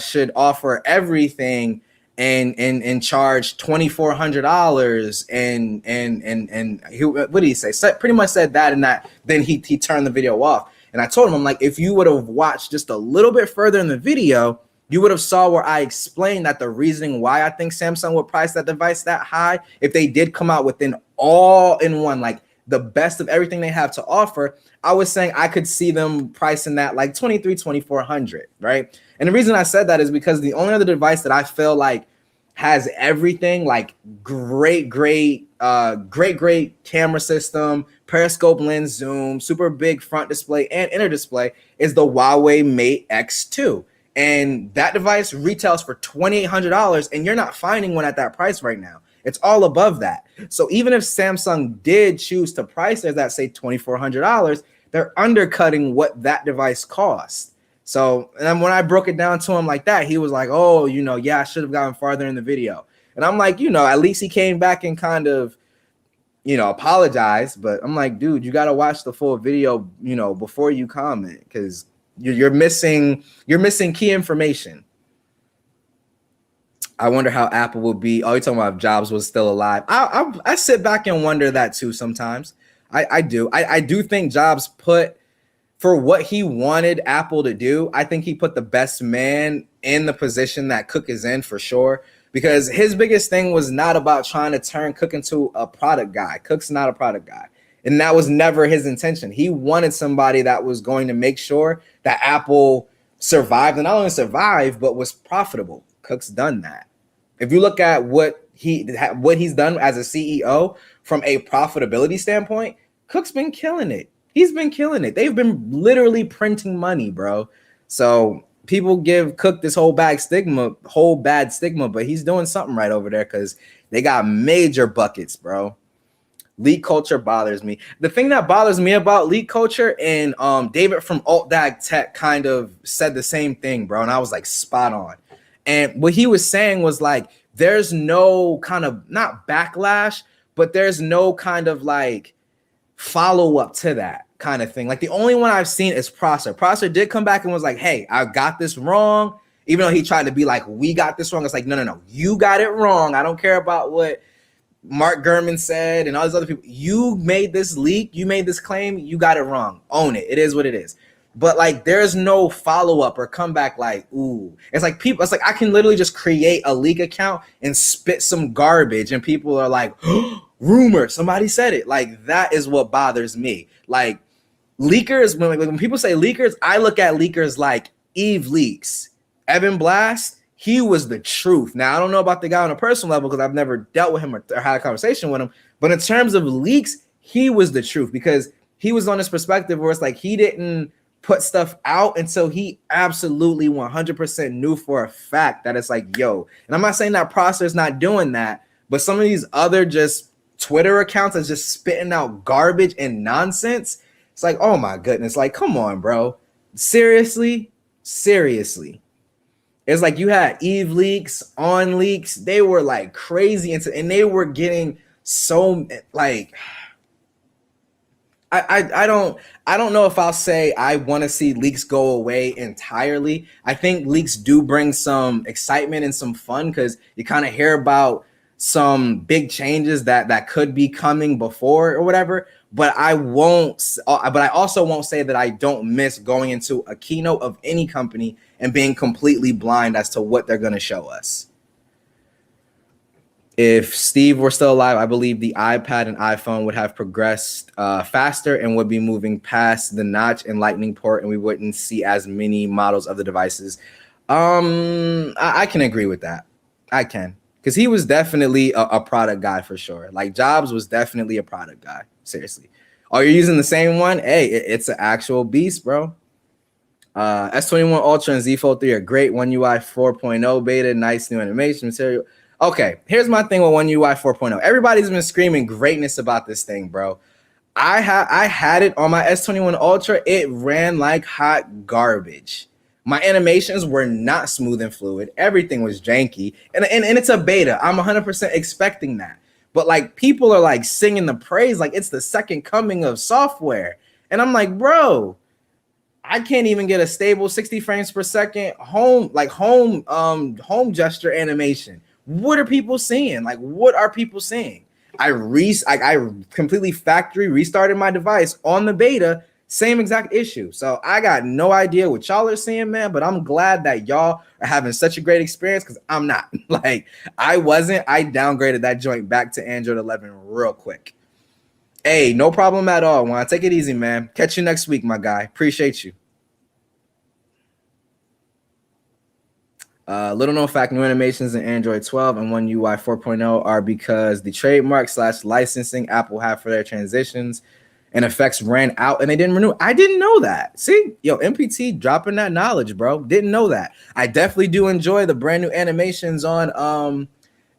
should offer everything and charge $2,400 and he, what did he say? Pretty much said that, and that then he turned the video off. And I told him, I'm like, if you would have watched just a little bit further in the video, you would have saw where I explained that the reasoning why I think Samsung would price that device that high, if they did come out with an all-in-one, like the best of everything they have to offer, I was saying I could see them pricing that like $2,400, right? And the reason I said that is because the only other device that I feel like has everything, like great camera system, periscope lens zoom, super big front display and inner display, is the Huawei Mate X2. And that device retails for $2,800, and you're not finding one at that price right now. It's all above that. So even if Samsung did choose to price it at, say, $2,400, they're undercutting what that device costs. So, and then when I broke it down to him like that, he was like, "Oh, yeah, I should have gotten farther in the video." And I'm like, at least he came back and kind of, apologized. But I'm like, dude, you got to watch the full video, before you comment, because you're missing key information. I wonder how Apple will be. Oh, you're talking about if Jobs was still alive. I sit back and wonder that too sometimes. I do. I do think Jobs put, for what he wanted Apple to do, I think he put the best man in the position that Cook is in for sure. Because his biggest thing was not about trying to turn Cook into a product guy. Cook's not a product guy. And that was never his intention. He wanted somebody that was going to make sure that Apple survived, and not only survived, but was profitable. Cook's done that. If you look at what he's done as a CEO from a profitability standpoint, Cook's been killing it. He's been killing it. They've been literally printing money, bro. So people give Cook this whole bad stigma, but he's doing something right over there because they got major buckets, bro. Leak culture bothers me. The thing that bothers me about leak culture, and David from AltDag Tech kind of said the same thing, bro. And I was like, spot on. And what he was saying was like, there's no kind of, not backlash, but there's no kind of like follow up to that. kind of thing. Like the only one I've seen is Prosser. Prosser did come back and was like, hey, I got this wrong. Even though he tried to be like, we got this wrong. It's like, no, you got it wrong. I don't care about what Mark Gurman said and all these other people. You made this leak. You made this claim. You got it wrong. Own it. It is what it is. But like, there's no follow-up or comeback like, ooh. It's like people, it's like I can literally just create a leak account and spit some garbage and people are like, oh, rumor, somebody said it. Like, that is what bothers me. Like, leakers, when people say leakers, I look at leakers like Eve Leaks. Evan Blast, he was the truth. Now, I don't know about the guy on a personal level because I've never dealt with him or had a conversation with him. But in terms of leaks, he was the truth because he was on this perspective where it's like he didn't put stuff out until he absolutely 100% knew for a fact that it's like, yo. And I'm not saying that Prosser's not doing that, but some of these other just Twitter accounts are just spitting out garbage and nonsense. It's like, oh my goodness, like, come on, bro. Seriously. It's like you had Eve Leaks, On Leaks. They were like crazy and they were getting so like, I don't know if I'll say I want to see leaks go away entirely. I think leaks do bring some excitement and some fun because you kind of hear about some big changes that could be coming before or whatever. But I also won't say that I don't miss going into a keynote of any company and being completely blind as to what they're going to show us. If Steve were still alive, I believe the iPad and iPhone would have progressed faster and would be moving past the notch and lightning port, and we wouldn't see as many models of the devices. I can agree with that. I can. Because he was definitely a product guy for sure. Like Jobs was definitely a product guy. Seriously. Oh, you're using the same one? Hey, it's an actual beast, bro. S21 Ultra and Z Fold 3 are great. One UI 4.0 beta, nice new animation material. Okay, here's my thing with One UI 4.0. Everybody's been screaming greatness about this thing, bro. I had it on my S21 Ultra. It ran like hot garbage. My animations were not smooth and fluid. Everything was janky. And it's a beta. I'm 100% expecting that. But like people are like singing the praise like it's the second coming of software. And I'm like, bro, I can't even get a stable 60 frames per second home gesture animation. What are people seeing? Like, what are people seeing? I completely factory restarted my device on the beta, same exact issue. So I got no idea what y'all are seeing, man, but I'm glad that y'all are having such a great experience because I'm not. Like, I downgraded that joint back to Android 11 real quick. Hey, no problem at all. Juan, take it easy, man. Catch you next week, my guy. Appreciate you. Little known fact, new animations in Android 12 and One UI 4.0 are because the trademark / licensing Apple had for their transitions and effects ran out and they didn't renew. I didn't know that. See, yo, MPT dropping that knowledge, bro. Didn't know that. I definitely do enjoy the brand new animations on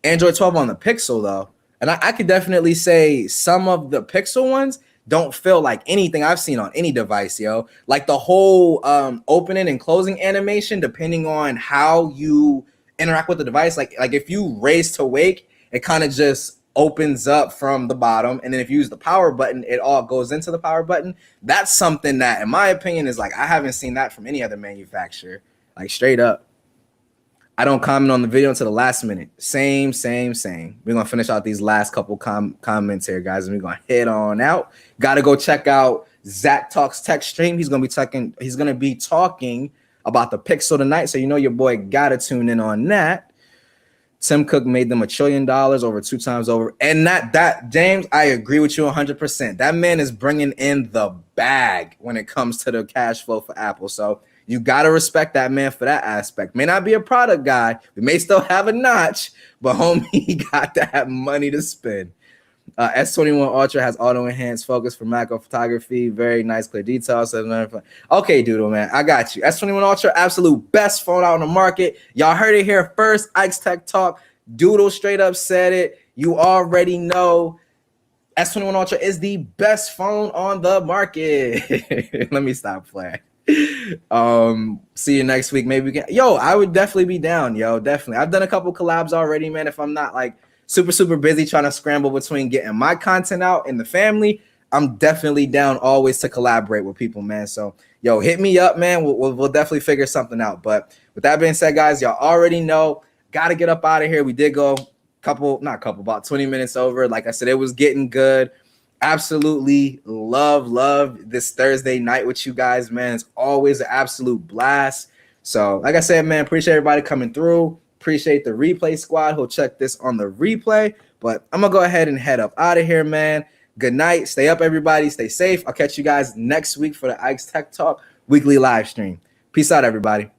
Android 12 on the Pixel, though. And I could definitely say some of the Pixel ones don't feel like anything I've seen on any device, yo. Like the whole opening and closing animation, depending on how you interact with the device. Like if you raise to wake, it kind of just opens up from the bottom. And then if you use the power button, it all goes into the power button. That's something that, in my opinion, is like I haven't seen that from any other manufacturer. Like straight up. I don't comment on the video until the last minute. Same. We're going to finish out these last couple comments here, guys, and we're going to head on out. Got to go check out Zach Talks Tech stream. He's going to be talking about the Pixel tonight, so you know your boy got to tune in on that. Tim Cook made them $1 trillion over 2 times over. And that James, I agree with you 100%. That man is bringing in the bag when it comes to the cash flow for Apple. So you got to respect that man for that aspect. May not be a product guy. We may still have a notch, but homie, he got that money to spend. S21 Ultra has auto-enhanced focus for macro photography. Very nice, clear details. Okay, Doodle, man. I got you. S21 Ultra, absolute best phone out on the market. Y'all heard it here first. Ike's Tech Talk. Doodle straight up said it. You already know. S21 Ultra is the best phone on the market. Let me stop playing. See you next week. Maybe we can. Yo, I would definitely be down. Yo, definitely. I've done a couple collabs already, man. If I'm not like super busy trying to scramble between getting my content out and the family, I'm definitely down always to collaborate with people, man. So, yo, hit me up, man. We'll definitely figure something out. But with that being said, guys, y'all already know, got to get up out of here. We did go about 20 minutes over. Like I said, it was getting good. Absolutely love this Thursday night with you guys, man. It's always an absolute blast. So, like I said, man, appreciate everybody coming through. Appreciate the replay squad who'll check this on the replay. But I'm going to go ahead and head up out of here, man. Good night. Stay up, everybody. Stay safe. I'll catch you guys next week for the Ike's Tech Talk weekly live stream. Peace out, everybody.